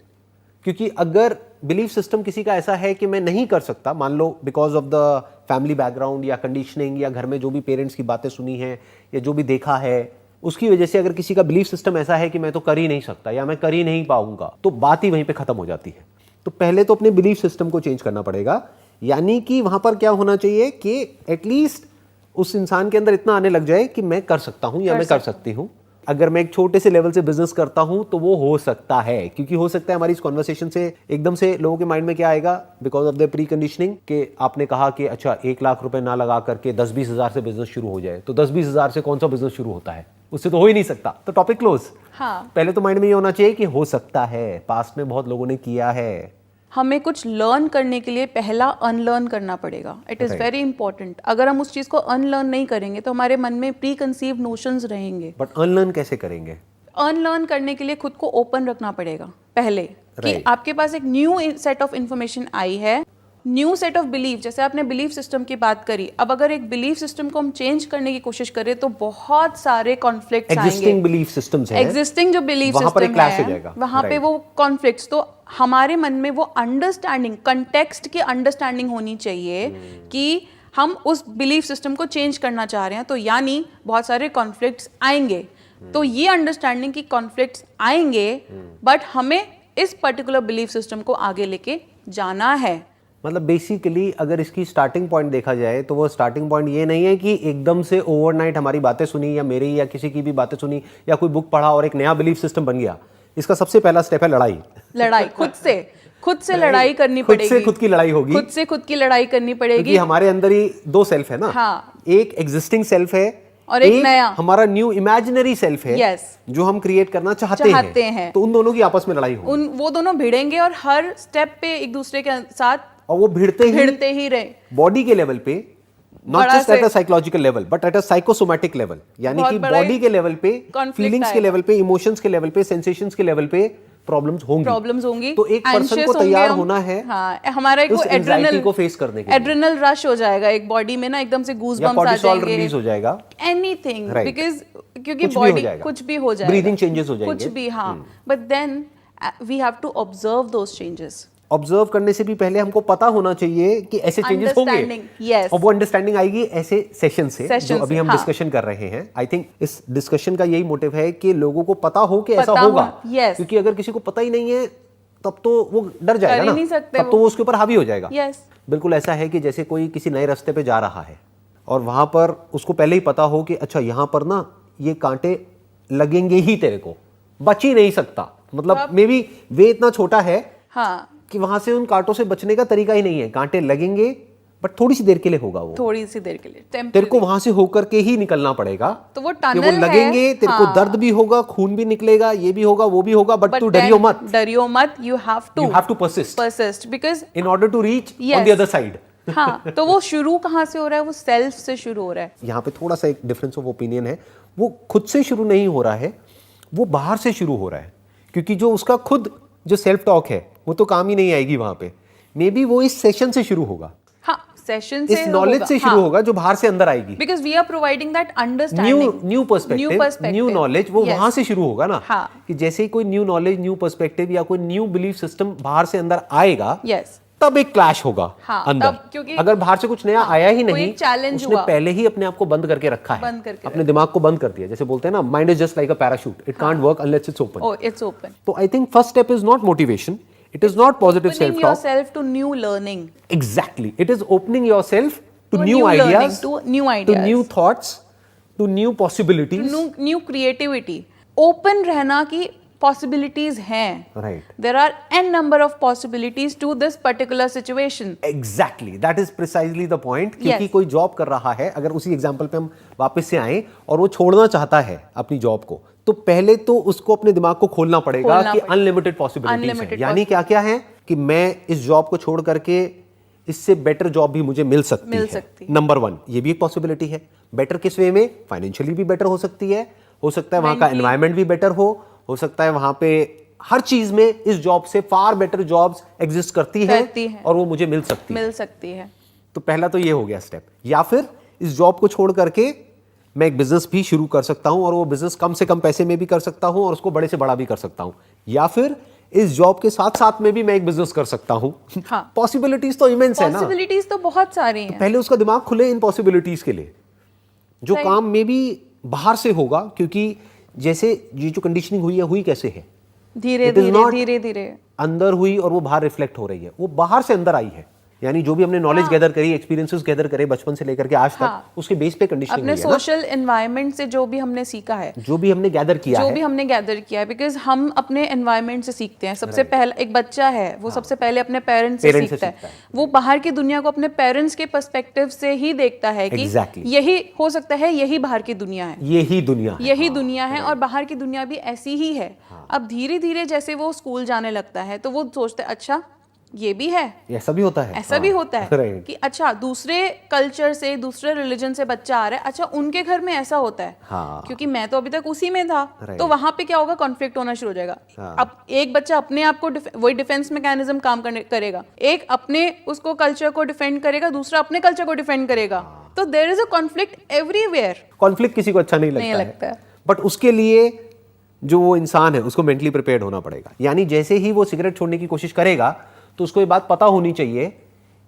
क्योंकि अगर बिलीफ सिस्टम किसी का ऐसा है कि मैं नहीं कर सकता, मान लो because of the family background या कंडीशनिंग या घर में जो भी पेरेंट्स की बातें सुनी है या जो भी देखा है, उसकी वजह से अगर किसी का बिलीफ सिस्टम ऐसा है कि मैं तो कर ही नहीं सकता या मैं कर ही नहीं पाऊंगा, तो बात ही वहीं पे खत्म हो जाती है। तो पहले तो अपने बिलीफ सिस्टम को चेंज करना पड़ेगा। यानी कि वहां पर क्या होना चाहिए कि एटलीस्ट उस इंसान के अंदर इतना आने लग जाए कि मैं कर सकता हूं या मैं कर सकती हूं। अगर मैं एक छोटे से लेवल से बिजनेस करता हूं तो वो हो सकता है, क्योंकि हो सकता है हमारी इस कॉन्वर्सेशन से एकदम से लोगों के माइंड में क्या आएगा, because of the pre conditioning, कि आपने कहा कि अच्छा 1 लाख रुपए ना लगा करके 10-20 हज़ार से बिजनेस शुरू हो जाए, तो 10-20 हज़ार से कौन सा बिजनेस शुरू होता है, उससे तो हो ही नहीं सकता। तो टॉपिक क्लोज। हाँ। पहले तो माइंड में ये होना चाहिए कि हो सकता है, पास्ट में बहुत लोगों ने किया है, हमें कुछ लर्न करने के लिए पहला अनलर्न करना पड़ेगा. It is very important. अगर हम उस चीज़ को अनलर्न नहीं करेंगे तो हमारे मन में प्री कंसीव्ड नोशंस रहेंगे. बट अनलर्न कैसे करेंगे? अनलर्न करने के लिए खुद को ओपन रखना पड़ेगा पहले, कि आपके पास एक न्यू सेट ऑफ इंफॉर्मेशन आई है, न्यू सेट ऑफ बिलीफ. जैसे आपने बिलीफ सिस्टम की बात करी, अब अगर एक बिलीफ सिस्टम को हम चेंज करने की कोशिश करें तो बहुत सारे कॉन्फ्लिक्ट्स आएंगे. एग्जिस्टिंग बिलीफ सिस्टम्स हैं, एग्जिस्टिंग जो बिलीफ वहां पर एक सिस्टम क्लैश हो है जाएगा. वहां पे वो कॉन्फ्लिक्ट्स, तो हमारे मन में वो अंडरस्टैंडिंग, कंटेक्स्ट की अंडरस्टैंडिंग होनी चाहिए कि हम उस बिलीफ सिस्टम को चेंज करना चाह रहे हैं, तो यानी बहुत सारे कॉन्फ्लिक्ट्स आएंगे. तो ये अंडरस्टैंडिंग की कॉन्फ्लिक्ट्स आएंगे, बट हमें इस पर्टिकुलर बिलीफ सिस्टम को आगे लेके जाना है. मतलब बेसिकली अगर इसकी स्टार्टिंग पॉइंट देखा जाए तो वो स्टार्टिंग पॉइंट ये नहीं है कि एकदम से ओवरनाइट हमारी बातें सुनी या मेरी या किसी की भी बातें सुनी या कोई बुक पढ़ा और एक नया बिलीफ सिस्टम बन गया. इसका सबसे पहला स्टेप है लड़ाई. लड़ाई खुद से लड़ाई करनी पड़ेगी. खुद से खुद की लड़ाई होगी. खुद से खुद की लड़ाई करनी पड़ेगी, क्योंकि हमारे अंदर ही दो सेल्फ है ना. हाँ. एक एग्जिस्टिंग सेल्फ है और एक नया हमारा न्यू इमेजिनरी सेल्फ है. Yes. जो हम क्रिएट करना चाहते हैं. तो उन दोनों की आपस में लड़ाई होगी. वो दोनों भिड़ेंगे और हर स्टेप पे एक दूसरे के साथ और वो भिड़ते ही रहे. बॉडी के लेवल पे, not just at a psychological level but at a psychosomatic level, यानी कि बॉडी के लेवल पे, फीलिंग्स के लेवल पे, इमोशंस के लेवल पे, सेंसेशंस के लेवल पे प्रॉब्लम्स होंगी. तो एक पर्सन को तैयार होना है. हाँ, हमारा एक एड्रेनल को फेस करने के लिए एड्रेनल रश हो जाएगा एक बॉडी में ना, एकदम से गूज बम्स आ जाएंगे, रिलीज हो जाएगा, एनीथिंग, बिकॉज़ क्योंकि बॉडी कुछ भी हो जाएगा, ब्रीदिंग चेंजेस हो जाएंगे, कुछ भी. हाँ, but then we have to observe those changes. Observe करने से भी पहले हमको पता होना चाहिए कि ऐसे चेंजेस होंगे. yes. और वो अंडरस्टैंडिंग आएगी ऐसे सेशन से जो अभी हम डिस्कशन कर रहे हैं. आई थिंक इस डिस्कशन का यही मोटिव है कि लोगों को पता हो कि ऐसा होगा. yes. क्योंकि अगर किसी को पता ही नहीं है तब तो वो डर जाएगा ना, तब तो वो उसके ऊपर हावी हो जाएगा. yes. बिल्कुल ऐसा है कि जैसे कोई किसी नए रास्ते पे जा रहा है और वहां पर उसको पहले ही पता हो कि अच्छा यहाँ पर ना ये कांटे लगेंगे ही, तेरे को बच ही नहीं सकता. मतलब मे बी वे इतना छोटा है कि वहां से उन कांटों से बचने का तरीका ही नहीं है. कांटे लगेंगे बट थोड़ी सी देर के लिए होगा, वो थोड़ी सी देर के लिए तेरे को वहां से होकर के ही निकलना पड़ेगा. तो वो टनल है, लगेंगे, तेरे को दर्द भी होगा, खून भी निकलेगा, ये भी होगा, वो भी होगा, बट तू डरियो मत. You have to persist because in order to reach on the other side. हाँ, तो वो शुरू कहाँ से हो रहा है? वो सेल्फ से शुरू हो रहा है. यहाँ पे थोड़ा सा एक डिफरेंस ऑफ ओपिनियन है. वो खुद से शुरू नहीं हो रहा है, वो बाहर से शुरू हो रहा है. क्योंकि जो उसका खुद जो सेल्फ टॉक है वो तो काम ही नहीं आएगी वहां पे. मे बी वो इस सेशन से शुरू होगा. हाँ, सेशन से, इस नॉलेज से शुरू होगा जो बाहर से अंदर आएगी. Because we are providing that understanding, new perspective, new knowledge. वो वहां से शुरू होगा ना. कि जैसे ही कोई न्यू नॉलेज, न्यू पर्सपेक्टिव या कोई न्यू बिलीफ सिस्टम बाहर से अंदर आएगा, तब एक क्लैश होगा अंदर. क्योंकि अगर बाहर से कुछ नया आया ही नहीं, उसने पहले ही अपने आप को बंद करके रखा है, अपने दिमाग को बंद कर दिया. जैसे बोलते हैं ना, mind is just like a parachute, it can't work unless it's open. तो I think first step is not motivation, it is not positive self talk. Opening yourself to new learning. Exactly, it is opening yourself to new ideas, to new thoughts, to new possibilities, to new creativity. Open रहना की possibilities हैं. Right. There are n number of possibilities to this particular situation. Exactly, that is precisely the point. क्योंकि कोई job कर रहा है, अगर उसी एग्जाम्पल पे हम वापस से आए और वो छोड़ना चाहता है अपनी जॉब को, तो पहले तो उसको अपने दिमाग को खोलना पड़ेगा कि अनलिमिटेड पॉसिबिलिटीज है. यानी क्या क्या है कि मैं इस जॉब को छोड़ करके इससे बेटर जॉब भी मुझे मिल सकती है. नंबर 1, ये भी एक पॉसिबिलिटी है. बेटर किस वे में? फाइनेंशियली भी बेटर हो सकती है, हो सकता है वहां का एनवायरमेंट भी बेटर हो सकता है वहां पे हर चीज में इस जॉब से फार बेटर जॉब्स एग्जिस्ट करती है और वो मुझे मिल सकती है. तो पहला तो ये हो गया स्टेप. या फिर इस जॉब को छोड़ करके मैं एक बिजनेस भी शुरू कर सकता हूं और वो बिजनेस कम से कम पैसे में भी कर सकता हूं और उसको बड़े से बड़ा भी कर सकता हूं. या फिर इस जॉब के साथ साथ में भी मैं एक बिजनेस कर सकता हूं. पॉसिबिलिटीज तो इमेंस है ना. पॉसिबिलिटीज तो बहुत सारी हैं. तो पहले उसका दिमाग खुले इन पॉसिबिलिटीज के लिए. जो काम में भी बाहर से होगा, क्योंकि जैसे ये जो कंडीशनिंग हुई कैसे है? धीरे धीरे अंदर हुई और वो बाहर रिफ्लेक्ट हो रही है. वो बाहर से अंदर आई है. यानी जो भी हमने नॉलेज गैदर करी, एक्सपीरियंसेस गैदर करे बचपन से लेकर के आज तक, उसके बेस पे कंडीशनिंग हुई है. अपने सोशल एनवायरनमेंट से जो भी हमने सीखा है, जो भी हमने गैदर किया है, बिकॉज हम अपने एनवायरनमेंट से सीखते हैं. सबसे पहले एक बच्चा है, वो सबसे पहले अपने पेरेंट्स से सीखता है. वो बाहर की दुनिया को अपने पेरेंट्स के पर्सपेक्टिव से ही देखता है कि यही हो सकता है, यही बाहर की दुनिया है, यही दुनिया है और बाहर की दुनिया भी ऐसी ही है. अब धीरे धीरे जैसे वो स्कूल जाने लगता है तो वो सोचता है अच्छा ये भी है, ऐसा भी होता है, ऐसा भी होता है राइट, कि अच्छा दूसरे कल्चर से, दूसरे रिलीजन से बच्चा आ रहा है, अच्छा उनके घर में ऐसा होता है, हाँ, क्योंकि मैं तो अभी तक उसी में था, Right. तो वहां पे क्या होगा, कॉन्फ्लिक्ट होना शुरू हो जाएगा। हाँ। अब एक बच्चा अपने आप को वही डिफेंस मैकेनिज्म काम करेगा, एक अपने उसको कल्चर को डिफेंड करेगा, दूसरा अपने कल्चर को डिफेंड करेगा, तो there is a conflict everywhere. Conflict किसी को अच्छा नहीं नहीं लगता लगता है, है। बट उसके लिए जो वो इंसान है उसको मेंटली प्रिपेयर्ड होना पड़ेगा। यानी जैसे ही वो सिगरेट छोड़ने की कोशिश करेगा तो उसको ये बात पता होनी चाहिए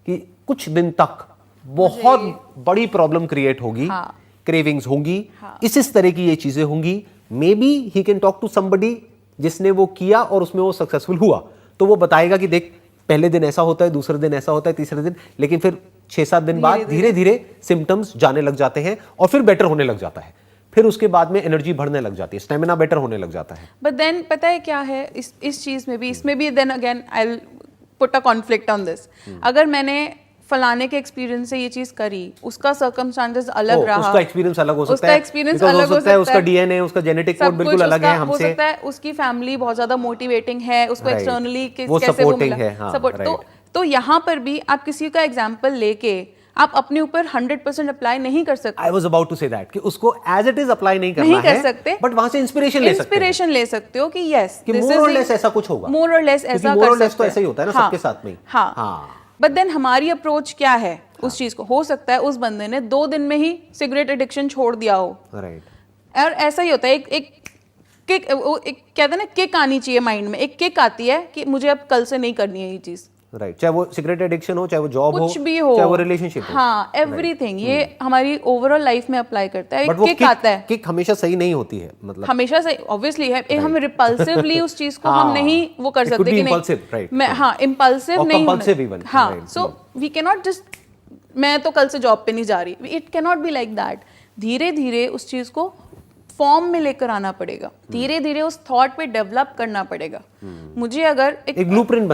कि कुछ दिन तक बहुत बड़ी प्रॉब्लम क्रिएट होगी, हाँ। क्रेविंग्स होंगी, इस तरह की ये चीजें होंगी। Maybe he can talk to somebody जिसने वो किया और उसमें वो सक्सेसफुल हुआ, तो वो बताएगा कि देख पहले दिन ऐसा होता है, दूसरे दिन ऐसा होता है, तीसरे दिन, लेकिन फिर 6-7 दिन बाद धीरे धीरे सिम्टम्स जाने लग जाते हैं और फिर बेटर होने लग जाता है, फिर उसके बाद में एनर्जी बढ़ने लग जाती है, स्टेमिना बेटर होने लग जाता है। बट देन पता है क्या है, इस चीज में भी, इसमें भी then again I will put a conflict on this. अगर मैंने फलाने के एक्सपीरियंस से ये चीज करी, उसका सर्कमस्टांसेस अलग रहा, उसका एक्सपीरियंस अलग हो सकता उसका है, एक्सपीरियंस because अलग हो सकता है, उसका डीएनए, उसका जेनेटिक कोड सब बिल्कुल कुछ अलग है उसका हो हमसे, सकता है, उसकी फैमिली बहुत ज्यादा मोटिवेटिंग है, उसको Right. एक्सटर्नली वो कैसे वो supporting मिला है, हाँ, सपोर्ट। right. तो यहाँ पर भी आप किसी का एग्जाम्पल लेके आप अपने ऊपर 100% अप्लाई नहीं कर सकते, I was about to say that कि उसको एज इट इज अप्लाई नहीं करना नहीं कर है, सकते, बट वहां से इंस्पिरेशन ले सकते हैं इंस्पिरेशन ले सकते हो कि यस कि मोर और लेस ऐसा कुछ होगा, मोर और लेस ऐसा मोर कर और लेस सकते तो हैं। ऐसा ही होता है ना हाँ, सबके साथ में ही। हाँ। बट देन हमारी अप्रोच क्या है उस चीज को, हो सकता है उस बंदे ने 2 दिन में ही सिगरेट एडिक्शन छोड़ दिया हो, राइट, और ऐसा ही होता है, एक किक, एक कहते हैं ना किक आनी चाहिए माइंड में, एक किक आती है कि मुझे अब कल से नहीं करनी है ये चीज, राइट, चाहे वो सिगरेट एडिक्शन हो, चाहे वो जॉब हो, कुछ भी हो, चाहे वो रिलेशनशिप हो, हाँ एवरीथिंग, ये हमारी ओवरऑल लाइफ में अप्लाई करता है, एक बट वो किक आता है। किक हमेशा सही नहीं होती है, मतलब हमेशा से ऑब्वियसली है, हम रिपल्सिवली उस चीज को हम नहीं वो कर It could सकते be कि नहीं, impulsive, right, मैं हाँ इम्पल्सिव और नहीं compulsive even, हाँ, right, so we can not just मैं तो कल से जॉब पे नहीं जा रही, it can not be like that. धीरे धीरे उस चीज को फॉर्म में लेकर आना पड़ेगा, धीरे धीरे उस थॉट पे डेवलप करना पड़ेगा। मुझे अगर एक ब्लूप्रिंट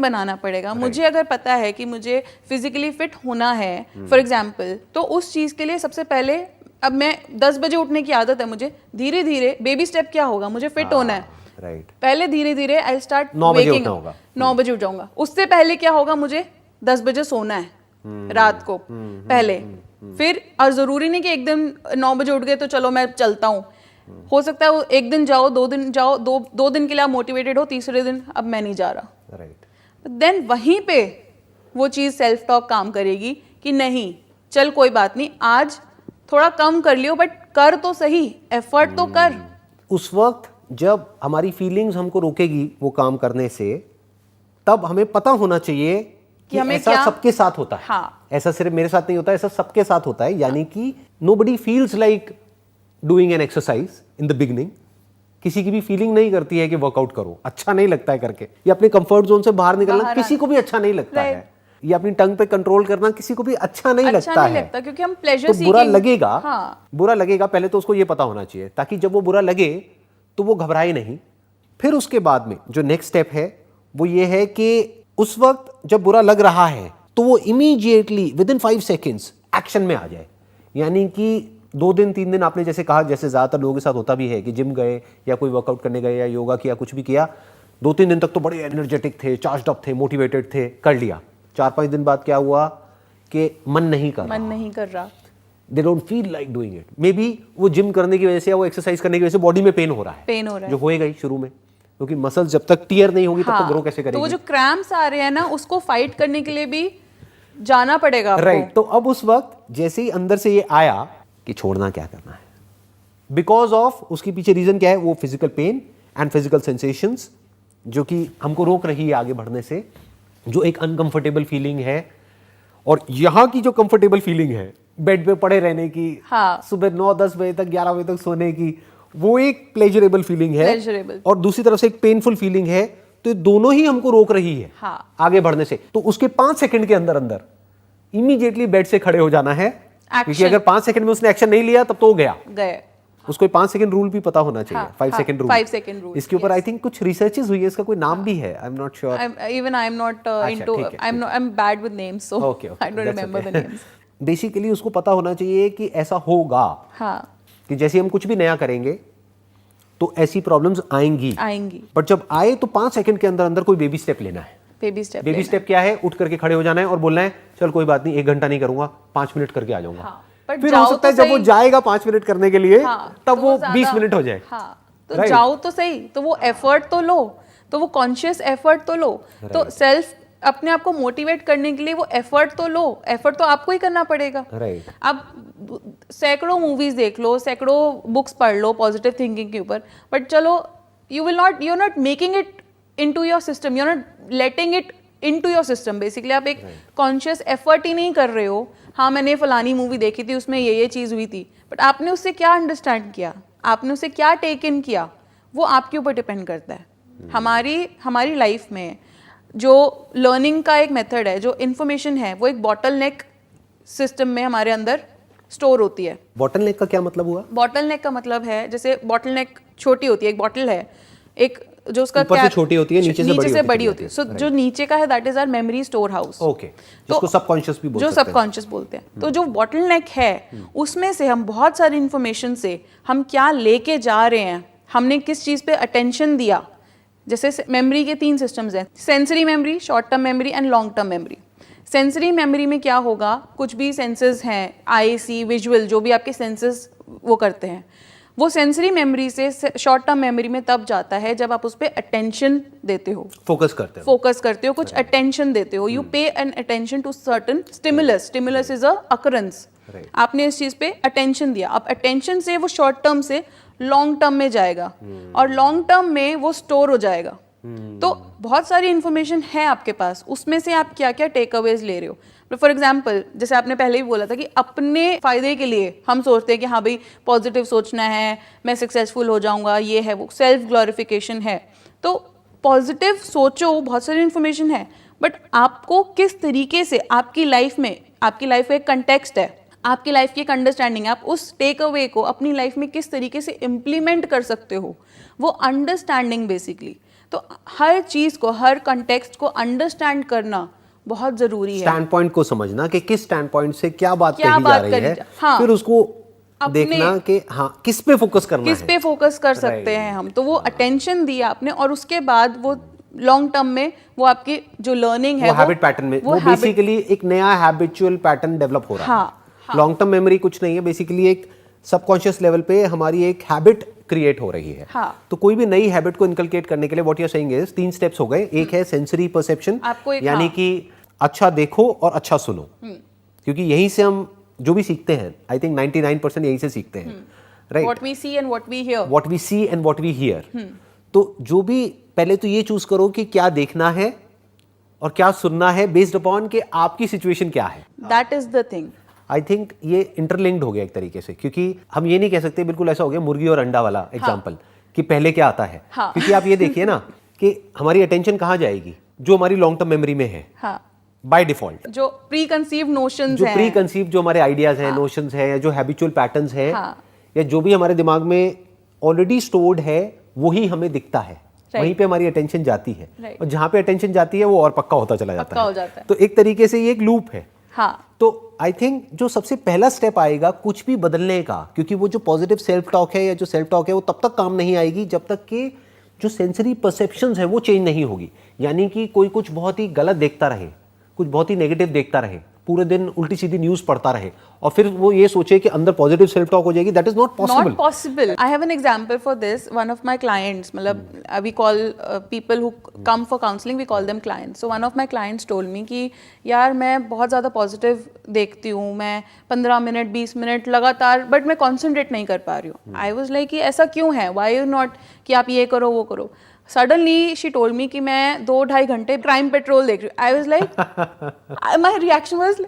बनाना पड़ेगा, मुझे अगर पता है कि मुझे फिजिकली फिट होना है फॉर एग्जाम्पल, तो उस चीज के लिए सबसे पहले, अब मैं 10 बजे उठने की आदत है मुझे, धीरे धीरे बेबी स्टेप क्या होगा, मुझे फिट होना है, राइट, पहले धीरे धीरे आई स्टार्ट 9 बजे उठना होगा, 9 बजे उठ जाऊंगा, उससे पहले क्या होगा, मुझे 10 बजे सोना है रात को पहले, फिर और जरूरी नहीं कि एक दिन 9 बजे उठ गए तो चलो मैं चलता हूँ, हो सकता है वो एक दिन जाओ, 2 दिन जाओ, दो दिन के लिए आप मोटिवेटेड हो, तीसरे दिन अब मैं नहीं जा रहा, राइट, देन वहीं पे वो चीज सेल्फ टॉक काम करेगी कि नहीं चल कोई बात नहीं, आज थोड़ा कम कर लियो बट कर तो सही, एफर्ट तो कर। उस वक्त जब हमारी फीलिंग्स हमको रोकेगी वो काम करने से, तब हमें पता होना चाहिए कि हमें ऐसा क्या, सबके साथ होता है, हाँ, ऐसा सिर्फ मेरे साथ नहीं होता है, ऐसा सबके साथ होता है। यानी कि nobody feels like doing an exercise in the beginning, किसी की भी फीलिंग नहीं करती है कि वर्कआउट करो, अच्छा नहीं लगता है करके, या अपने कंफर्ट जोन से बाहर निकलना किसी को भी अच्छा नहीं लगता है, या अपनी टंग पे कंट्रोल करना किसी को भी अच्छा नहीं लगता है, क्योंकि हम प्लेजर तो बुरा सीकिंग, लगेगा, हाँ, बुरा लगेगा, पहले तो उसको ये पता होना चाहिए, ताकि जब वो बुरा लगे तो वो घबराए नहीं। फिर उसके बाद में जो नेक्स्ट स्टेप है वो ये है कि उस वक्त जब बुरा लग रहा है तो वो immediately with in 5 seconds action में आ जाए। यानी कि 2 दिन 3 दिन आपने जैसे कहा, जैसे ज्यादातर लोगों के साथ होता भी है कि जिम गए या कोई वर्कआउट करने गए या योगा किया, कुछ भी किया, 2-3 दिन तक तो बड़े एनर्जेटिक थे, चार्ज्ड अप थे, मोटिवेटेड थे, कर लिया। 4-5 दिन बाद क्या हुआ कि मन नहीं कर रहा, they don't feel like doing it. May be वो जिम करने की वजह से या वो एक्सरसाइज करने की वजह से बॉडी में पेन हो रहा है, जो होएगा ही शुरू में, क्योंकि मसल्स जब तक टीयर नहीं होगी तब तक ग्रो कैसे करेगी। तो वो जो क्रैम्प्स आ रहे हैं ना, उसको फाइट करने के लिए भी जाना पड़ेगा आपको। राइट, तो अब उस वक्त जैसे ही अंदर से ये आया कि छोड़ना क्या करना है, बिकॉज ऑफ उसके पीछे रीजन क्या है, वो physical pain and physical sensations जो कि हमको रोक रही है आगे बढ़ने से, जो एक अनकंफर्टेबल फीलिंग है। और यहां की जो कंफर्टेबल फीलिंग है बेड पे पड़े रहने की, हाँ, सुबह 9-10 बजे तक 11 बजे तक सोने की, वो एक प्लेजरेबल फीलिंग है, और दूसरी तरफ से एक पेनफुल फीलिंग है, तो दोनों ही हमको रोक रही है आगे बढ़ने से। तो उसके 5 सेकंड के अंदर अंदर इमीडिएटली बेड से खड़े हो जाना है, क्योंकि अगर 5 सेकंड में उसने एक्शन नहीं लिया तब तो गया। उसको 5 सेकंड रूल भी पता होना चाहिए, 5 सेकंड रूल। इसके ऊपर आई थिंक कुछ रिसर्चेस हुई है, इसका कोई नाम भी है, I am not sure, even I am not into, I am bad with names, so I don't remember the names. Basically उसको पता होना चाहिए कि ऐसा होगा, कि जैसे हम कुछ भी नया करेंगे तो ऐसी प्रॉब्लम्स आएंगी, आएंगी, बट जब आए तो 5 सेकंड के अंदर अंदर कोई बेबी स्टेप लेना है। बेबी स्टेप बेबी स्टेप क्या है? उठ करके खड़े हो जाना है और बोलना है चल कोई बात नहीं, 1 घंटा नहीं करूंगा, 5 मिनट करके आ जाऊंगा। हाँ, पर फिर हो जाओ सकता है तो जब वो सही। जाएगा 5 मिनट करने के लिए, हाँ, तब तो वो ज़्यादा- 20 मिनट हो जाए। हाँ, तो Right? जाओ तो सही, तो वो एफर्ट तो लो, तो वो कॉन्शियस एफर्ट तो लो, तो सेल्फ अपने आप को मोटिवेट करने के लिए वो एफर्ट तो लो, एफर्ट तो आपको ही करना पड़ेगा। राइट। आप सैकड़ों मूवीज देख लो, सैकड़ों बुक्स पढ़ लो पॉजिटिव थिंकिंग के ऊपर, बट चलो you are not making it into your system, you are not letting it into your system. Basically आप एक कॉन्शियस एफर्ट ही नहीं कर रहे हो। हाँ, मैंने फलानी मूवी देखी थी, उसमें ये चीज़ हुई थी, बट आपने उससे क्या अंडरस्टैंड किया, आपने उससे क्या टेक इन किया, वो आपके ऊपर डिपेंड करता है। हमारी लाइफ में जो लर्निंग का एक मेथड है, जो इन्फॉर्मेशन है, वो एक बॉटल नेक सिस्टम में हमारे अंदर स्टोर होती है। बॉटल नेक का क्या मतलब हुआ? बॉटल नेक का मतलब है, जैसे बॉटल नेक छोटी होती है, एक बॉटल है, एक जो उसका ऊपर से कैप छोटी होती है, नीचे से बड़ी होती है। सो जो नीचे का है that is our memory store house. Okay, जिसको सबकॉन्शियस भी बोल जो सकते हैं। सबकॉन्शियस बोलते हैं। तो जो बॉटल नेक है, उसमें से हम बहुत सारी इंफॉर्मेशन से हम क्या लेके जा रहे हैं, हमने किस चीज़ पे अटेंशन दिया। जैसे मेमोरी के 3 सिस्टम्स हैं, sensory memory, short term memory and long term memory. Sensory memory में क्या होगा, कुछ भी सेंसेस हैं, आई सी विजुअल, जो भी आपके सेंसेस वो करते हैं, वो सेंसरी मेमोरी से शॉर्ट टर्म मेमोरी में तब जाता है जब आप उस पर अटेंशन देते हो, फोकस करते हो, कुछ अटेंशन देते हो, you pay an attention to certain stimulus. Stimulus is a occurrence. आपने इस चीज पे अटेंशन दिया, अब अटेंशन से वो शॉर्ट टर्म से लॉन्ग टर्म में जाएगा और लॉन्ग टर्म में वो स्टोर हो जाएगा। तो बहुत सारी इंफॉर्मेशन है आपके पास, उसमें से आप क्या क्या टेक अवेज ले रहे हो। फॉर एग्जाम्पल, जैसे आपने पहले ही बोला था कि अपने फायदे के लिए हम सोचते हैं कि हाँ भाई पॉजिटिव सोचना है, मैं सक्सेसफुल हो जाऊंगा, ये है वो, सेल्फ ग्लोरिफिकेशन है। तो पॉजिटिव सोचो, बहुत सारी इंफॉर्मेशन है, बट आपको किस तरीके से आपकी लाइफ में, आपकी लाइफ का एक कंटेक्स्ट है, आपकी लाइफ की एक अंडरस्टैंडिंग, आप उस टेक अवे को अपनी लाइफ में किस तरीके से इम्प्लीमेंट कर सकते हो, वो अंडरस्टैंडिंग बेसिकली। तो हर चीज़ को, हर कंटेक्स्ट को अंडरस्टैंड करना बहुत जरूरी है। स्टैंड पॉइंट को समझना कि किस स्टैंड पॉइंट से क्या बात कही जा रही है, हाँ, फिर उसको देखना कि हाँ किस पे फोकस करना है, किस पे फोकस कर सकते हैं हम। तो वो अटेंशन दिया आपने, और उसके बाद वो लॉन्ग टर्म में वो आपकी जो लर्निंग है, वो हैबिट पैटर्न में, वो बेसिकली एक नया हैबिचुअल पैटर्न डेवलप हो रहा है। लॉन्ग टर्म मेमोरी कुछ नहीं है, बेसिकली एक सबकॉन्शियस लेवल पे हमारी एक हैबिट क्रिएट हो रही है। तो कोई भी नई हैबिट को इनकलकेट करने के लिए what you are saying is 3 steps हो गए। एक है सेंसरी परसेप्शन, यानी कि अच्छा देखो और अच्छा सुनो, क्योंकि यहीं से हम जो भी सीखते हैं, आई थिंक 99% यहीं से सीखते हैं, right? What we see and what we hear, what we see and what we hear. तो जो भी, पहले तो ये चूज करो कि क्या देखना है और क्या सुनना है, बेस्ड अपॉन कि आपकी सिचुएशन क्या है। That is the thing. I think ये इंटरलिंक्ड हो गया एक तरीके से, क्योंकि हम ये नहीं कह सकते बिल्कुल ऐसा हो गया मुर्गी और अंडा वाला एग्जाम्पल, कि पहले क्या आता है। क्योंकि आप ये देखिए ना कि हमारी अटेंशन कहाँ जाएगी, जो हमारी लॉन्ग टर्म मेमोरी में है बाय डिफॉल्ट, जो प्री कंसीव नोशंस हैं, जो प्री कंसीव जो हमारे आइडियाज हैं, नोशंस हैं, या जो हैबिचुअल पैटर्न्स हैं, या जो भी हमारे दिमाग में ऑलरेडी स्टोर्ड है, वही हमें दिखता है, वहीं पे हमारी अटेंशन जाती है, और जहाँ पे अटेंशन जाती है वो और पक्का होता चला जाता है। तो एक तरीके से ये एक लूप है। तो आई थिंक जो सबसे पहला स्टेप आएगा कुछ भी बदलने का, क्योंकि वो जो पॉजिटिव सेल्फ टॉक है या जो सेल्फ टॉक है वो तब तक काम नहीं आएगी जब तक कि जो सेंसरी परसेप्शंस है वो चेंज नहीं होगी। यानी कि कोई कुछ बहुत ही गलत देखता रहे, कुछ बहुत ही नेगेटिव देखता रहे, पूरे दिन उल्टी सीधी न्यूज़ पढ़ता रहे, और फिर वो ये सोचे कि अंदर पॉजिटिव सेल्फ टॉक हो जाएगी, that is not possible. Not possible. I have an example for this. One of my clients, मतलब we call people who come for counselling, we call them clients. So one of my clients told me कि यार मैं बहुत ज़्यादा positive देखती हूँ, मैं 15 minute 20 minute लगातार, बट मैं कॉन्सेंट्रेट नहीं कर पा रही हूँ। आई वाज लाइक कि ऐसा क्यों है, व्हाई यू नॉट, कि आप ये करो वो करो। सडनली शी टोल्ड मी कि मैं 2-2.5 घंटे क्राइम पेट्रोल देख रही हूँ। I was like, my reaction was,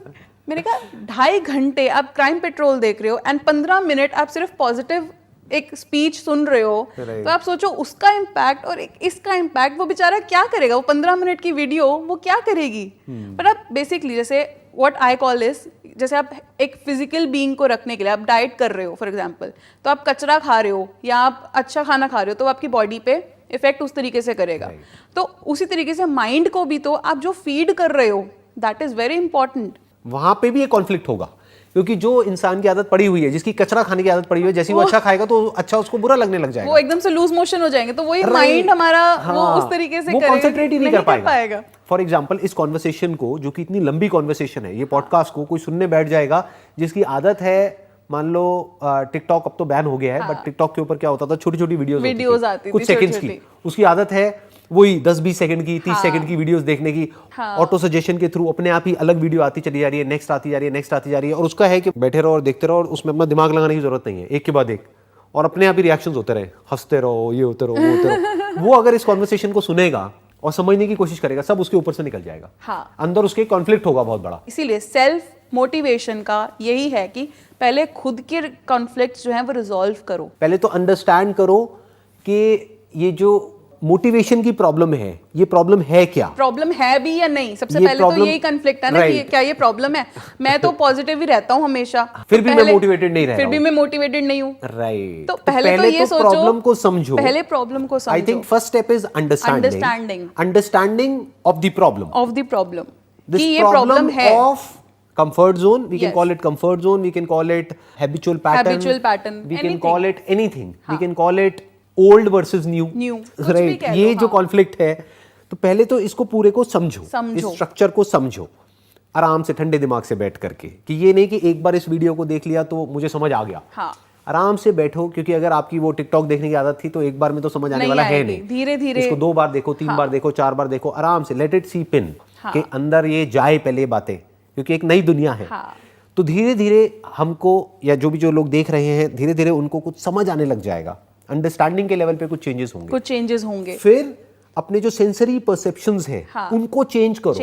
मैंने कहा 2.5 घंटे आप क्राइम पेट्रोल देख रहे हो एंड 15 मिनट आप सिर्फ पॉजिटिव एक स्पीच सुन रहे हो, तो आप सोचो उसका इम्पैक्ट और इसका इम्पैक्ट, वो बेचारा क्या करेगा, वो 15 मिनट की वीडियो वो क्या करेगी। पर आप बेसिकली, जैसे व्हाट आई कॉल इज, जैसे आप एक फिजिकल बीइंग को रखने के लिए आप डाइट कर रहे हो फॉर एग्जांपल, तो आप कचरा खा रहे हो या आप अच्छा खाना खा रहे हो, तो आपकी बॉडी पे इफेक्ट उस तरीके से करेगा। तो उसी तरीके से माइंड को भी, तो आप जो फीड कर रहे हो दैट इज वेरी इंपॉर्टेंट। वहां पे भी एक कॉन्फ्लिक्ट होगा क्योंकि जो इंसान की आदत पड़ी हुई है, जिसकी कचरा खाने की आदत पड़ी हुई है, जैसे वो अच्छा खाएगा तो अच्छा उसको बुरा लगने लग जाएगा, वो एकदम से लूज मोशन हो जाएंगे, तो वही Right. माइंड हमारा वो हाँ, उस तरीके से वो करेगा, कॉन्सेंट्रेट ही नहीं कर पाएगा। पाएगा। फॉर एग्जाम्पल इस कॉन्वर्सेशन को, जो कि इतनी लंबी कॉन्वर्सेशन है, ये पॉडकास्ट को कोई सुनने बैठ जाएगा जिसकी आदत है, मान लो टिकटॉक अब तो बैन हो गया है, बट टिकटॉक के ऊपर क्या होता था, छोटी छोटी वीडियोस आती थी कुछ सेकंड्स की, उसकी आदत है वही 10-20 सेकंड की, 30 सेकंड की वीडियोस देखने की, ऑटो सजेशन के थ्रू अपने आप ही अलग वीडियो आती चली जा रही है, नेक्स्ट आती जा रही है, नेक्स्ट आती जा रही है, और उसका है कि बैठे रहो और देखते रहो, और उसमें अपना दिमाग लगाने की जरूरत नहीं है, एक के बाद एक, और अपने आप ही रिएक्शंस होते रहे, हंसते रहो, ये होते रहो, वो होते रहो। वो अगर इस कॉन्वर्सेशन को सुनेगा और समझने की कोशिश करेगा, सब उसके ऊपर से निकल जाएगा। हाँ। अंदर उसके कॉन्फ्लिक्ट होगा बहुत बड़ा। इसीलिए सेल्फ मोटिवेशन का यही है कि पहले खुद के कॉन्फ्लिक्ट्स जो हैं वो रिजॉल्व करो। पहले तो अंडरस्टैंड करो कि ये जो मोटिवेशन की प्रॉब्लम है, ये प्रॉब्लम है क्या, प्रॉब्लम है भी या नहीं। सबसे ये पहले तो problem- यही कन्फ्लिक्ट है ना कि क्या ये प्रॉब्लम है। मैं तो पॉजिटिव ही रहता हूँ हमेशा, फिर तो भी मैं मोटिवेटेड नहीं रह फिर रहा भी हूँ। मैं मोटिवेटेड नहीं हूँ। राइट, तो पहले तो ये सोचो, प्रॉब्लम को समझो, पहले प्रॉब्लम को समझो। आई think first step is understanding of the problem कि ये प्रॉब्लम है। Of comfort zone, we can Yes. call it comfort zone, we can call it habitual pattern, we can anything. call it anything, we can call it old versus new, कुछ भी right? कह ये लो, जो हाँ। Conflict है, तो पहले तो इसको पूरे को समझो, इस स्ट्रक्चर को समझो आराम से, ठंडे दिमाग से बैठ करके, कि ये नहीं कि एक बार इस वीडियो को देख लिया तो मुझे समझ आ गया। हाँ। आराम से बैठो, क्योंकि अगर आपकी वो टिकटॉक देखने की आदत थी तो एक बार में तो समझ आने वाला है नहीं, धीरे धीरे इसको 2 बार देखो, 3 बार देखो, 4 बार देखो, आराम से लेट इट सीप इन, कि अंदर ये जाए पहले बातें, क्योंकि एक नई दुनिया है। तो धीरे धीरे हमको, या जो लोग देख रहे हैं, धीरे धीरे उनको कुछ समझ आने लग जाएगा, अंडरस्टैंडिंग के लेवल पे कुछ चेंजेस होंगे। फिर अपने जो सेंसरी परसेप्शंस हैं, उनको चेंज करो,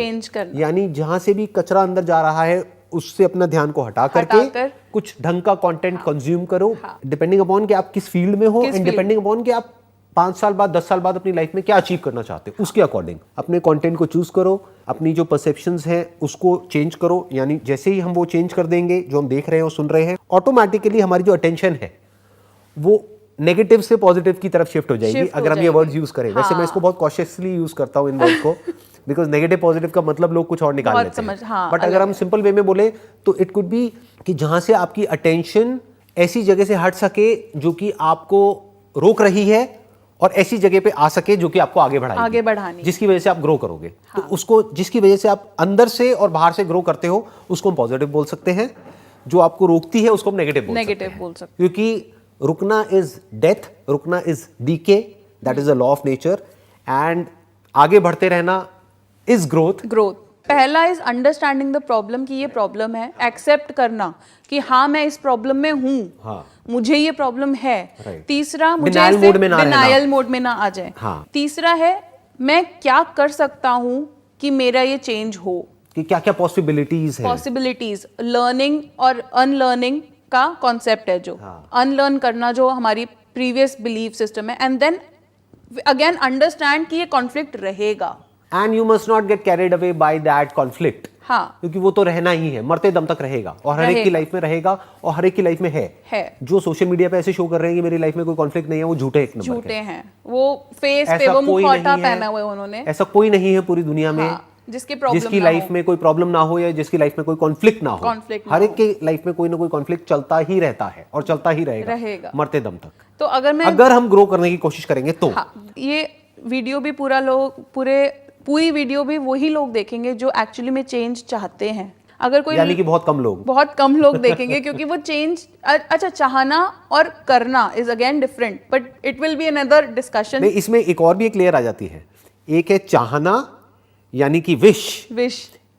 यानी जहां से भी कचरा अंदर जा रहा है उससे अपना ध्यान को हटा करके कुछ ढंग का कंटेंट कंज्यूम करो, डिपेंडिंग अपॉन कि आप किस फील्ड में हो, एंड डिपेंडिंग अपॉन कि आप 5 साल बाद, 10 साल बाद अपनी लाइफ में क्या अचीव करना चाहते हो, उसके अकॉर्डिंग अपने कंटेंट को चूज करो, अपनी जो परसेप्शंस हैं उसको चेंज करो। यानी जैसे ही हम वो चेंज कर देंगे, जो हम देख रहे हैं और सुन रहे हैं, ऑटोमेटिकली हमारी जो अटेंशन है वो नेगेटिव से पॉजिटिव की तरफ शिफ्ट हो जाएगी, अगर हम ये वर्ड्स यूज करें। वैसे मैं इसको बहुत कॉशियसली यूज करता हूँ इन वर्ड्स को, बिकॉज नेगेटिव पॉजिटिव का मतलब लोग कुछ और निकाल लेते हैं, बट अगर हम सिंपल वे में बोले तो इट कुड बी कि जहां से आपकी अटेंशन ऐसी जगह से हट सके जो कि आपको रोक रही है, और ऐसी जगह पे आ सके जो कि आपको आगे बढ़ानी, जिसकी वजह से आप ग्रो करोगे। तो उसको, जिसकी वजह से आप अंदर से और बाहर से ग्रो करते हो, उसको हम पॉजिटिव बोल सकते हैं। जो आपको रोकती है उसको हम नेगेटिव बोल सकते हैं, क्योंकि रुकना इज डेथ, रुकना is decay, that is a law of nature, and आगे बढ़ते रहना इज ग्रोथ। पहला इज अंडरस्टैंडिंग द प्रॉब्लम, कि ये प्रॉब्लम है, एक्सेप्ट करना कि हाँ मैं इस प्रॉब्लम में हूँ, मुझे ये प्रॉब्लम है। तीसरा, मुझे डिनायल मोड में ना आ जाए। तीसरा है, मैं क्या कर सकता हूँ कि मेरा ये चेंज हो, कि क्या क्या पॉसिबिलिटीज, लर्निंग और अनलर्निंग का कॉन्सेप्ट है, जो अनलर्न करना जो हमारी प्रीवियस बिलीफ सिस्टम है, एंड देन अगेन अंडरस्टैंड कि ये कॉन्फ्लिक्ट रहेगा, and you must not get carried away by that conflict, क्योंकि वो तो रहना ही है, मरते दम तक रहेगा, और हर एक की लाइफ में रहेगा, और हर एक की लाइफ में है। जो सोशल मीडिया पे ऐसे शो कर रहे हैं कि मेरी लाइफ में कोई कॉन्फ्लिक्ट नहीं है, वो झूठे एक नंबर के हैं। वो फेस पे वो मुखौटा पहना हुआ है उन्होंने। ऐसा कोई नहीं है पूरी दुनिया में जिसकी लाइफ में कोई प्रॉब्लम ना हो, या जिसकी लाइफ में कोई कॉन्फ्लिक्ट ना हो। हर एक की लाइफ में कोई ना कोई कॉन्फ्लिक्ट चलता ही रहता है, और चलता ही रहेगा मरते दम तक। तो अगर हम ग्रो करने की कोशिश करेंगे तो ये वीडियो भी पूरी वीडियो भी वही लोग देखेंगे जो एक्चुअली में चेंज चाहते हैं। अगर कोई, यानी कि बहुत कम लोग देखेंगे, क्योंकि वो चेंज, अच्छा, चाहना और करना is again different, but it will be another discussion. इसमें एक और भी एक लेयर आ जाती है, एक है चाहना यानी कि विश,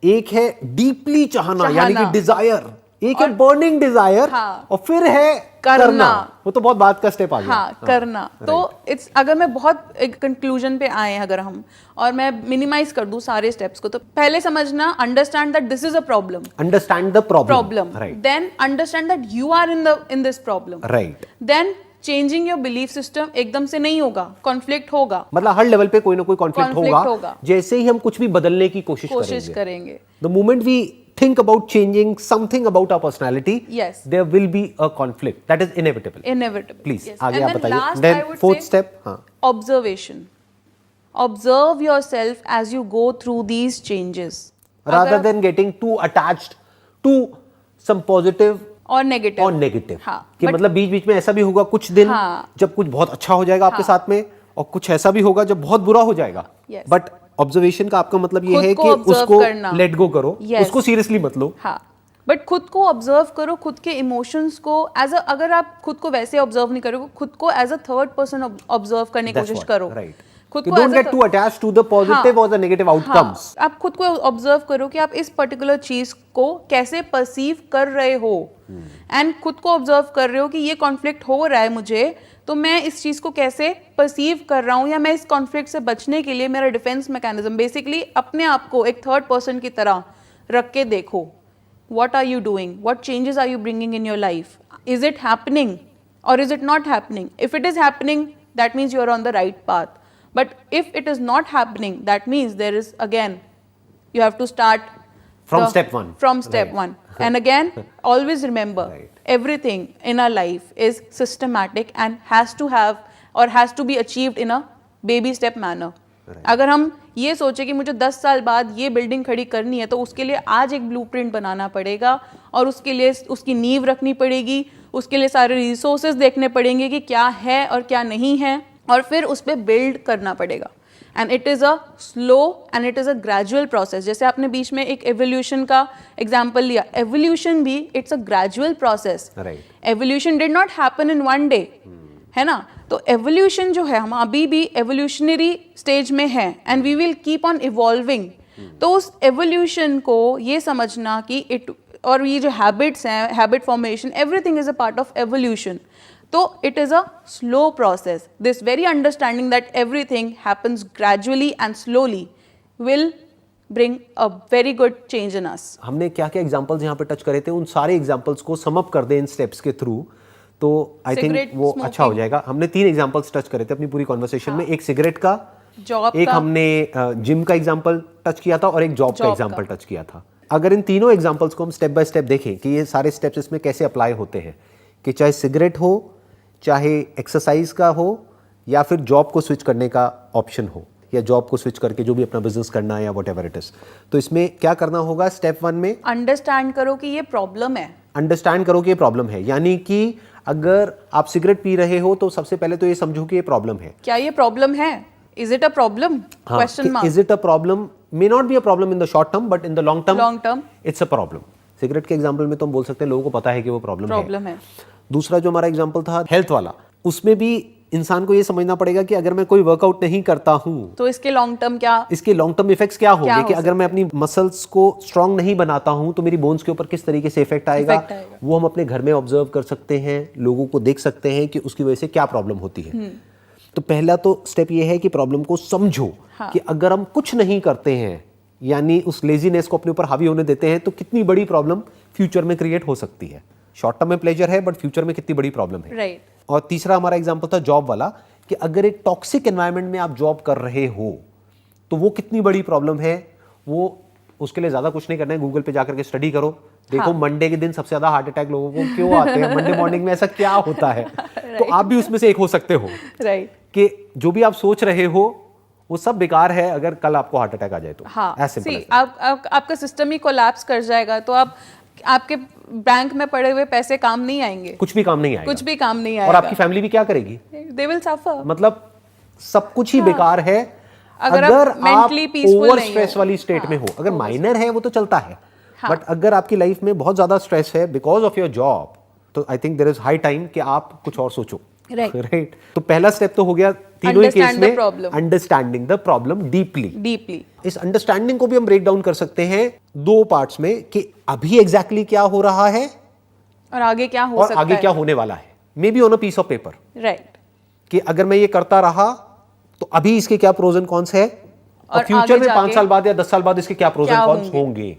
एक है डीपली चाहना यानी कि डिजायर, एक है बर्निंग डिजायर, और फिर है करना। वो तो बहुत बात का स्टेप आ गया। करना। तो इट्स, अगर मैं बहुत एक कंक्लूजन पे आए अगर हम, और मैं मिनिमाइज कर दूं सारे स्टेप्स को, तो पहले समझना, understand that this is a problem, understand the problem, then understand that you are in this problem, right, then changing your belief system एकदम से नहीं होगा, कॉन्फ्लिक्ट होगा, मतलब हर लेवल पे कोई ना कोई कॉन्फ्लिक्ट होगा। जैसे ही हम कुछ भी बदलने की कोशिश करेंगे, the moment we think about changing something about our personality, there will be a conflict that is inevitable. Please, आगे आप बताइए. Then fourth step, observation. Observe yourself as you go through these changes. Rather than getting too attached to some positive और negative. और negative हाँ, कि मतलब बीच बीच में ऐसा भी होगा कुछ दिन जब कुछ बहुत अच्छा हो जाएगा आपके साथ में, और कुछ ऐसा भी होगा जब बहुत बुरा हो जाएगा। बट ऑब्जर्वेशन का आपका मतलब ये है कि उसको लेट गो करो, उसको सीरियसली मत लो। हाँ, बट खुद को ऑब्जर्व करो, खुद के इमोशंस को एज अ, अगर आप खुद को वैसे ऑब्जर्व नहीं करोगे, खुद को as a third person observe करने की कोशिश करो। खुद को don't get too attached to the positive और द नेगेटिव आउटकम्स। आप खुद को ऑब्जर्व करो कि आप इस पर्टिकुलर चीज को कैसे परसीव कर रहे हो, एंड खुद को ऑब्जर्व कर रहे हो कि ये कॉन्फ्लिक्ट हो रहा है मुझे, तो मैं इस चीज को कैसे परसीव कर रहा हूँ, या मैं इस कॉन्फ्लिक्ट से बचने के लिए मेरा डिफेंस मैकेनिज्म, बेसिकली अपने आप को एक थर्ड पर्सन की तरह रख के देखो। What are you doing? What changes are you bringing in your life? Is it happening or is it not happening? If it is happening, that means you are on the right path. But if it is not happening, that means there is, again, you have to start from step one. From step one. And again, always remember, everything in our life is systematic and has to have or has to be achieved in a baby step manner. अगर हम ये सोचे कि मुझे 10 साल बाद ये building खड़ी करनी है, तो उसके लिए आज एक ब्लूप्रिंट बनाना पड़ेगा, और उसके लिए उसकी नींव रखनी पड़ेगी, उसके लिए सारे रिसोर्सेज देखने पड़ेंगे कि क्या है और क्या नहीं है, और फिर उस पर बिल्ड करना पड़ेगा। And it is a slow and it is a gradual process. जैसे आपने बीच में एक एवोल्यूशन का एग्जाम्पल लिया, एवोल्यूशन भी it's a gradual process. Evolution did not happen in one day, है ना। तो एवोल्यूशन जो है, हम अभी भी एवोल्यूशनरी स्टेज में है, and we will keep on evolving. तो उस एवोल्यूशन को ये समझना कि इट, और ये जो हैबिट्स हैं, habit formation, everything is a part of evolution. तो it is a slow process. This very understanding that everything happens gradually and slowly will bring a very good change in us. हमने क्या क्या examples यहाँ पे touch करे थे, उन सारे एग्जांपल्स को सम अप कर दें इन स्टेप्स के थ्रू, तो आई थिंक वो अच्छा हो जाएगा। हमने 3 एग्जांपल्स टच करे थे अपनी पूरी कॉन्वर्सेशन में, एक सिगरेट का, जॉब एक का, हमने जिम का एग्जांपल टच किया था, और एक जॉब का एग्जांपल टच किया था। अगर इन तीनों एग्जांपल्स को हम स्टेप बाय स्टेप देखें कि ये सारे स्टेप्स इसमें कैसे अप्लाई होते हैं, कि चाहे सिगरेट हो, चाहे एक्सरसाइज का हो, या फिर जॉब को स्विच करने का ऑप्शन हो, या जॉब को स्विच करके जो भी अपना बिजनेस करना है या व्हाटएवर इट इज, तो इसमें क्या करना होगा? स्टेप 1 में अंडरस्टैंड करो कि ये प्रॉब्लम है। अंडरस्टैंड करो कि ये प्रॉब्लम है, यानी कि अगर आप सिगरेट पी रहे हो तो सबसे पहले तो ये समझो कि ये प्रॉब्लम है। क्या ये प्रॉब्लम है? Is it a problem? Question mark. Is it a problem? May not be a problem in the short term, but in the long term it's a problem. Cigarette के एग्जांपल में तो हम बोल सकते हैं लोगों को पता है कि वो प्रॉब्लम है। दूसरा जो हमारा एग्जांपल था हेल्थ वाला, उसमें भी इंसान को ये समझना पड़ेगा कि अगर मैं कोई वर्कआउट नहीं करता हूं तो इसके लॉन्ग टर्म क्या, इसके लॉन्ग टर्म इफेक्ट्स क्या होंगे, कि अगर मैं अपनी मसल्स को स्ट्रांग नहीं बनाता हूं तो मेरी बोन्स के ऊपर किस तरीके से इफेक्ट आएगा। वो हम अपने घर में ऑब्जर्व कर सकते हैं, लोगों को देख सकते हैं कि उसकी वजह से क्या प्रॉब्लम होती है। तो पहला तो स्टेप ये है कि प्रॉब्लम को समझो, कि अगर हम कुछ नहीं करते हैं, यानी उस लेजीनेस को अपने ऊपर हावी होने देते हैं, तो कितनी बड़ी प्रॉब्लम फ्यूचर में क्रिएट हो सकती है। शॉर्ट टर्म में प्लेजर है, बट फ्यूचर में कितनी बड़ी प्रॉब्लम है। राइट। और तीसरा हमारा एग्जांपल था जॉब वाला, कि अगर एक टॉक्सिक एनवायरनमेंट में आप जॉब कर रहे हो तो वो कितनी बड़ी प्रॉब्लम है। वो उसके लिए ज्यादा कुछ नहीं करना है, गूगल पे जाकर के स्टडी करो, देखो मंडे के दिन सबसे ज्यादा हार्ट अटैक लोगों को क्यों आते हैं, मंडे मॉर्निंग में ऐसा क्या होता है। तो आप भी उसमें से एक हो सकते हो, कि जो भी आप सोच रहे हो वो सब बेकार है अगर कल आपको हार्ट अटैक आ जाए तो। आपका सिस्टम ही कोलैप्स कर जाएगा, तो आपके बैंक में पड़े हुए पैसे काम नहीं आएंगे, कुछ भी काम नहीं आएगा, कुछ भी काम नहीं आएगा, और आपकी फैमिली भी क्या करेगी? They will suffer. मतलब सब कुछ ही बेकार है अगर आप ओवर स्ट्रेस वाली स्टेट में हो। अगर माइनर है वो तो चलता है, बट अगर आपकी लाइफ में बहुत ज्यादा स्ट्रेस है बिकॉज ऑफ योर जॉब, तो I think there is high time कि आप कुछ और सोचो। राइट। तो पहला स्टेप तो हो गया तीनों ही केस में, अंडरस्टैंडिंग द प्रॉब्लम डीपली। इस अंडरस्टैंडिंग को भी हम ब्रेक डाउन कर सकते हैं 2 पार्ट्स में, कि अभी एग्जैक्टली क्या हो रहा है और आगे क्या हो सकता है, आगे क्या होने वाला है। Maybe on a piece of paper, right, कि अगर मैं ये करता रहा तो अभी इसके क्या प्रोज एंड कॉन्स है, और फ्यूचर में 5 साल बाद या 10 साल बाद इसके क्या प्रोज एंड कॉन्स होंगे।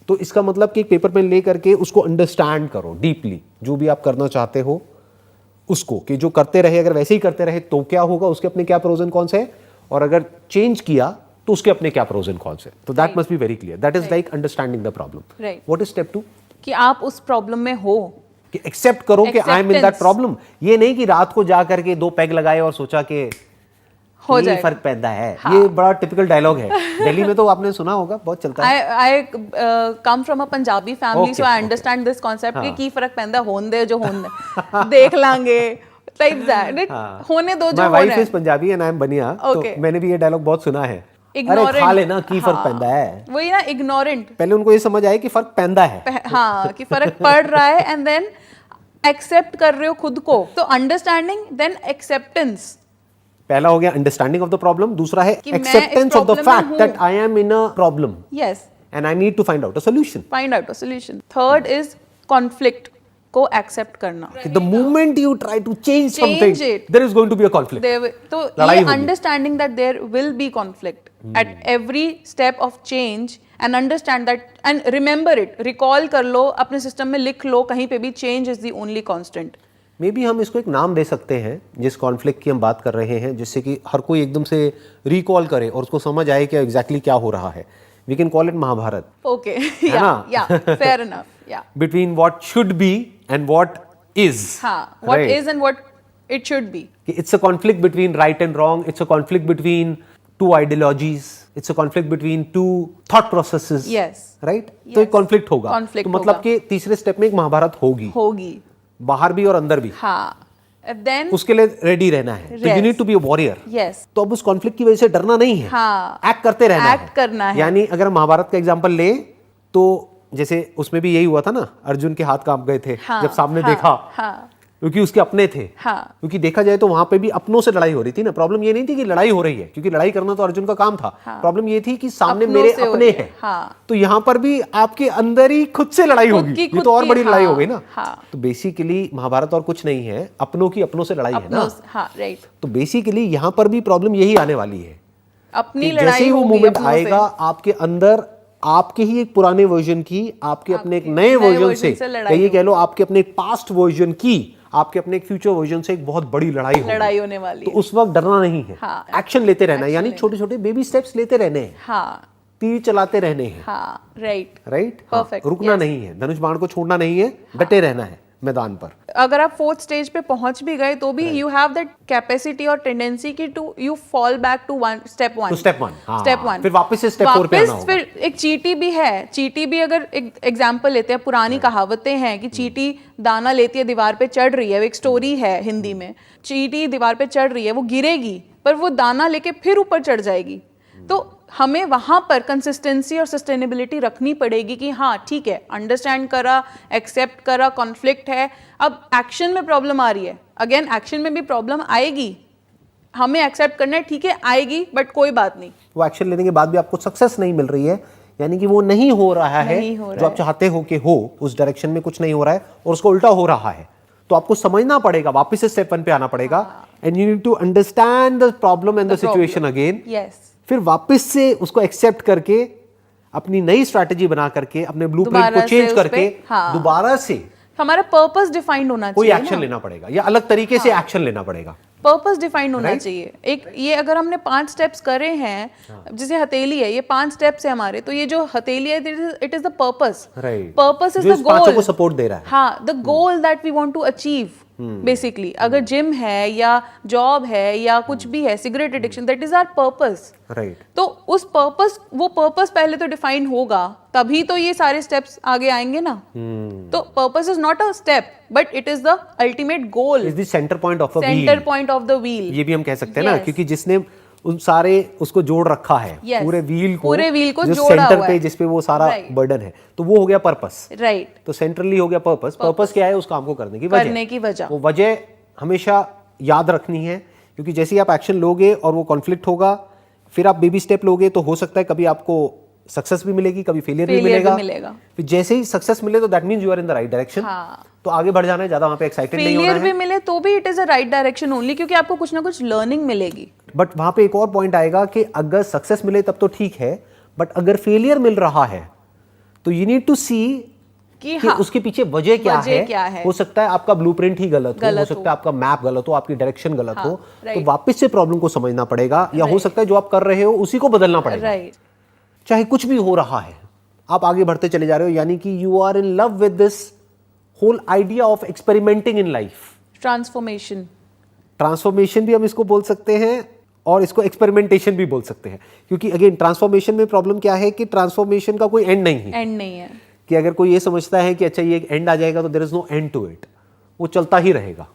तो इसका मतलब कि पेपर पेन ले करके उसको अंडरस्टैंड करो डीपली, जो भी आप करना चाहते हो उसको, कि जो करते रहे अगर वैसे ही करते रहे तो क्या होगा, उसके अपने क्या प्रोज एंड कॉन्स है, और अगर चेंज किया तो उसके अपने क्या प्रोज एंड कॉन्स है। तो that must be very clear. That is like understanding the problem. What is step 2? कि आप उस प्रॉब्लम में हो, कि एक्सेप्ट करो कि आई एम इन दैट प्रॉब्लम। ये नहीं कि रात को जा करके 2 पैग लगाए और सोचा कि हो ये जाएगा। फर्क पैदा है। ये बड़ा टिपिकल डायलॉग है, दिल्ली में तो आपने सुना होगा, बहुत चलता है। I come from a Punjabi family, Okay, so I okay. understand this concept कि हाँ। की फर्क पैंदा होने दे जो होने दे, देख लांगे type that, हाँ। होने दो जो My होना wife है। is Punjabi and I am बनिया, तो Okay. मैंने भी ये डायलॉग बहुत सुना है। अरे Ignorant, खा लेना, की फर्क हाँ, पैदा है। वही ना, ignorant, पहले उनको ये समझ आया कि फर्क पैदा है। हाँ, कि फर्क पड़ रहा है एंड देन एक्सेप्ट कर रहे हो खुद को, तो अंडरस्टैंडिंग देन एक्सेप्टेंस। पहला हो गया अंडरस्टैंडिंग ऑफ द प्रॉब्लम, दूसरा है कि मैं इस एक्सेप्टेंस ऑफ द problem में फैक्ट हूँ। That I am in a problem yes, and I need to find out a solution. Find out a solution. Third is conflict को accept करना। The moment you try to change something, it. there is going to be a conflict. तो लड़ाई ये होगी। Understanding that there will be conflict at every step of change and understand that and remember it, recall कर लो, अपने system में लिख लो, कहीं पे भी change is the only constant. May be हम इसको एक नाम दे सकते हैं जिस कॉन्फ्लिक्ट की हम बात कर रहे हैं, जिससे कि हर कोई एकदम से रिकॉल करे और उसको समझ आए कि एग्जैक्टली क्या हो रहा है। We can call it Mahabharat, okay, ना? या फेयर इनफ, या between what should be and what is. हाँ, what is and what it should be. It's a conflict between right and wrong, it's a conflict between two ideologies, it's a conflict between two thought processes, Yes. Right? तो एक conflict होगा। Conflict तो मतलब होगा। कि तीसरे step में एक महाभारत होगी, बाहर भी और अंदर भी। हाँ, देन उसके लिए रेडी रहना है, तो you need to be a warrior. Yes, तो अब उस कॉन्फ्लिक्ट की वजह से डरना नहीं है, हाँ, एक्ट करते रहना है। एक्ट करना है। यानी अगर हम महाभारत का एग्जांपल लें तो जैसे उसमें भी यही हुआ था ना, अर्जुन के हाथ कांप गए थे हाँ, जब सामने हाँ, देखा, हाँ, क्योंकि उसके अपने थे। हाँ, क्योंकि देखा जाए तो वहां पे भी अपनों से लड़ाई हो रही थी ना। प्रॉब्लम ये नहीं थी कि लड़ाई हो रही है, क्योंकि लड़ाई करना तो अर्जुन का काम था। प्रॉब्लम ये थी कि सामने अपनों मेरे से हो अपने रही है, हैं। हाँ। तो यहाँ पर भी आपके अंदर ही खुद से लड़ाई खुद होगी, की, ये खुद तो और की, बड़ी लड़ाई हाँ, हो गई ना। हाँ। तो बेसिकली महाभारत और कुछ नहीं है, अपनों की अपनों से लड़ाई है ना। हाँ, राइट, तो बेसिकली यहाँ पर भी प्रॉब्लम यही आने वाली है अपनी कि जैसे लड़ाई ही वो होगी मोमेंट अपनों से। आएगा आपके अंदर, आपके ही एक पुराने वर्जन की, आपके अपने एक नए वर्जन से, लड़ाई ये कह लो आपके अपने एक पास्ट वर्जन की, आपके अपने एक फ्यूचर वर्जन से एक बहुत बड़ी लड़ाई होने वाली तो है। उस वक्त डरना नहीं है, हाँ, एक्शन लेते रहना है, यानी छोटे छोटे बेबी स्टेप्स लेते रहने हैं, हाँ, तीर चलाते रहने हैं, हाँ, राइट, राइट? Perfect, रुकना yes. नहीं है, धनुष बाण को छोड़ना नहीं है, डटे रहना है मैदान पर। अगर आप फोर्थ स्टेज पे पहुंच भी गए तो भी यू हैव दैट कैपेसिटी और टेंडेंसी की to you fall back to step one, step one, फिर वापस से स्टेप 4 पे आना होगा। फिर एक चींटी भी है, चींटी भी अगर एक एग्जांपल लेते हैं, पुरानी कहावतें हैं कि चींटी दाना लेती है, दीवार पे चढ़ रही है, एक स्टोरी है हिंदी में, चींटी दीवार पे चढ़ रही है, वो गिरेगी पर वो दाना लेके फिर ऊपर चढ़ जाएगी। तो हमें वहां पर कंसिस्टेंसी और सस्टेनेबिलिटी रखनी पड़ेगी कि हाँ ठीक है, अंडरस्टैंड करा, एक्सेप्ट करा, कॉन्फ्लिक्ट है, अब एक्शन में प्रॉब्लम आ रही है, अगेन एक्शन में भी प्रॉब्लम आएगी, हमें एक्सेप्ट करना है, ठीक है आएगी, बट कोई बात नहीं। वो एक्शन लेने के बाद भी आपको सक्सेस नहीं मिल रही है, यानी कि वो नहीं हो रहा है जो आप चाहते हो कि हो, उस डायरेक्शन में कुछ नहीं हो रहा है और उसको उल्टा हो रहा है, तो आपको समझना पड़ेगा, वापस से स्टेप 1 पे आना पड़ेगा, and you need to understand the problem and the situation again. Yes, फिर वापस से उसको एक्सेप्ट करके अपनी नई स्ट्रैटेजी बना करके, अपने ब्लूप्रिंट को चेंज करके दोबारा से हमारा पर्पस डिफाइंड होना कोई चाहिए, एक्शन लेना पड़ेगा या अलग तरीके से एक्शन लेना पड़ेगा। पर्पस डिफाइंड होना चाहिए। एक ये अगर हमने 5 स्टेप्स करे हैं, जैसे हथेली है, ये 5 स्टेप्स है हमारे, तो ये जो हथेली है it is the purpose, purpose is the goal को सपोर्ट दे रहा है। हाँ, the goal that we want to achieve basically. अगर जिम है या जॉब है या कुछ भी है, cigarette addiction, that is our purpose, right? तो उस पर्पस, वो पर्पस पहले तो डिफाइन होगा, तभी तो ये सारे स्टेप्स आगे आएंगे ना। तो purpose is not a step but it is the ultimate goal, is the centre point of a wheel, centre point of the wheel, ये भी हम कह सकते हैं ना, क्योंकि जिसने उन सारे उसको जोड़ रखा है, पूरे व्हील को जो सेंटर पे, जिसपे वो सारा बर्डन है, तो वो हो गया पर्पस, राइट? तो सेंट्रली हो गया पर्पस। पर्पस क्या है? उस काम को करने की वजह। वो वजह हमेशा याद रखनी है, क्योंकि जैसे ही आप एक्शन लोगे और वो कॉन्फ्लिक्ट होगा, फिर आप बेबी स्टेप लोगे, तो हो सकता है कभी आपको सक्सेस भी मिलेगी, कभी फेलियर भी मिलेगा। फिर जैसे ही सक्सेस मिले तो that means you are in the right direction, तो आगे बढ़ जाना है, ज्यादा वहां पे एक्साइटेड नहीं होना है। फेलियर भी मिले तो भी it is a right direction only, क्योंकि आपको कुछ ना कुछ लर्निंग मिलेगी। बट वहां पे एक और पॉइंट आएगा कि अगर सक्सेस मिले तब तो ठीक है, बट अगर फेलियर मिल रहा है तो यू नीड टू सी कि उसके पीछे वजह क्या है। हो सकता है आपका ब्लूप्रिंट ही गलत हो सकता है आपका मैप गलत हो, आपकी डायरेक्शन गलत हो, तो वापस से प्रॉब्लम को समझना पड़ेगा, या हो सकता है जो आप कर रहे हो उसी को बदलना पड़ेगा। चाहे कुछ भी हो रहा है, आप आगे बढ़ते चले जा रहे हो, यानी कि you are in love with this whole idea of experimenting in life. Transformation भी हम इसको बोल सकते हैं, और इसको एक्सपेरिमेंटेशन भी बोल सकते हैं, क्योंकि अगेन ट्रांसफॉर्मेशन में प्रॉब्लम क्या है कि ट्रांसफॉर्मेशन का कोई एंड नहीं है। एंड नहीं है कि अगर कोई ये समझता है कि अच्छा ये एक एंड आ जाएगा तो there is no end to it, वो चलता ही रहेगा।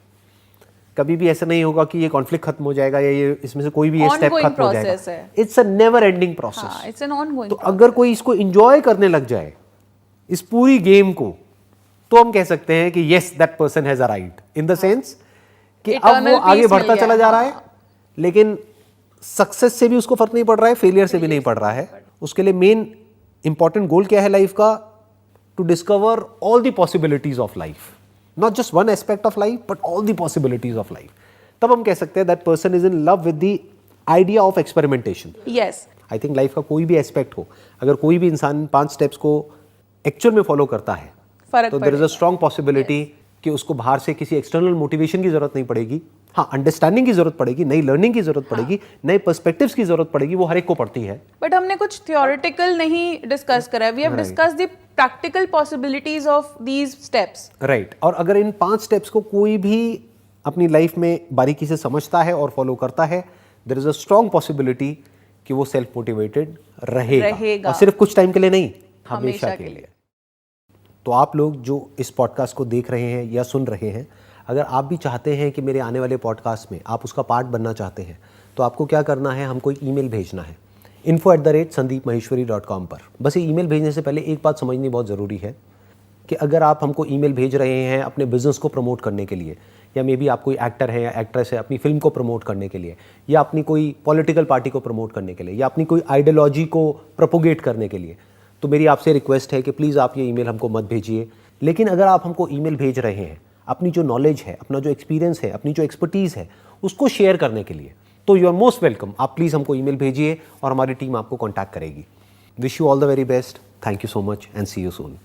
कभी भी ऐसा नहीं होगा कि ये कॉन्फ्लिक्ट खत्म हो जाएगा या ये इसमें से कोई भी ये स्टेप Ongoing खत्म हो process जाएगा। है। It's a never ending process. हाँ, इट्स एन ऑनगोइंग। तो अगर कोई इसको एंजॉय करने लग जाए इस पूरी गेम को, तो हम कह सकते हैं कि yes that person has arrived, in the sense कि अब वो Eternal आगे peace बढ़ता मिल चला गया, जा रहा है, लेकिन सक्सेस से भी उसको फर्क नहीं पड़ रहा है, फेलियर से भी नहीं पड़ रहा है। उसके लिए मेन इंपॉर्टेंट गोल क्या है लाइफ का? To discover all the possibilities of life, not just one aspect of life but all the possibilities of life. तब हम कह सकते हैं that person is in love with the idea of experimentation. Yes, I think life का कोई भी aspect हो, अगर कोई भी इंसान 5 स्टेप्स को एक्चुअल में फॉलो करता है फर्क तो there is a strong possibility कि उसको बाहर से किसी एक्सटर्नल मोटिवेशन की जरूरत नहीं पड़ेगी। हाँ, अंडरस्टैंडिंग की जरूरत पड़ेगी, नई लर्निंग की जरूरत पड़ेगी, नए पर्सपेक्टिव्स की जरूरत पड़ेगी, वो हर एक को पड़ती है। बट हमने कुछ थियोरेटिकल नहीं डिस्कस करा है, we have discuss the practical possibilities of these steps. Right. और अगर इन 5 स्टेप्स को कोई भी अपनी लाइफ में बारीकी से समझता है और फॉलो करता है, there is a strong possibility कि वो सेल्फ मोटिवेटेड रहेगा। और सिर्फ कुछ टाइम के लिए नहीं, हमेशा के लिए। तो आप लोग जो इस पॉडकास्ट को देख रहे हैं या सुन रहे हैं, अगर आप भी चाहते हैं कि मेरे आने वाले पॉडकास्ट में आप उसका पार्ट बनना चाहते हैं, तो आपको क्या करना है? हमको एक ईमेल भेजना है info@sandeepmaheshwari.com पर। बस ये ईमेल भेजने से पहले एक बात समझनी बहुत ज़रूरी है कि अगर आप हमको ईमेल भेज रहे हैं अपने बिजनेस को प्रमोट करने के लिए, या मे बी आप कोई एक्टर है या एक्ट्रेस है अपनी फिल्म को प्रमोट करने के लिए, या अपनी कोई पॉलिटिकल पार्टी को प्रमोट करने के लिए, या अपनी कोई आइडियोलॉजी को प्रोपोगेट करने के लिए, तो मेरी आपसे रिक्वेस्ट है कि प्लीज़ आप ये ईमेल हमको मत भेजिए। लेकिन अगर आप हमको ईमेल भेज रहे हैं अपनी जो नॉलेज है, अपना जो एक्सपीरियंस है, अपनी जो एक्सपर्टीज़ है, उसको शेयर करने के लिए, तो यू आर मोस्ट वेलकम। आप प्लीज़ हमको ईमेल भेजिए और हमारी टीम आपको कॉन्टैक्ट करेगी। Wish you all the very best. Thank you so much and see you soon.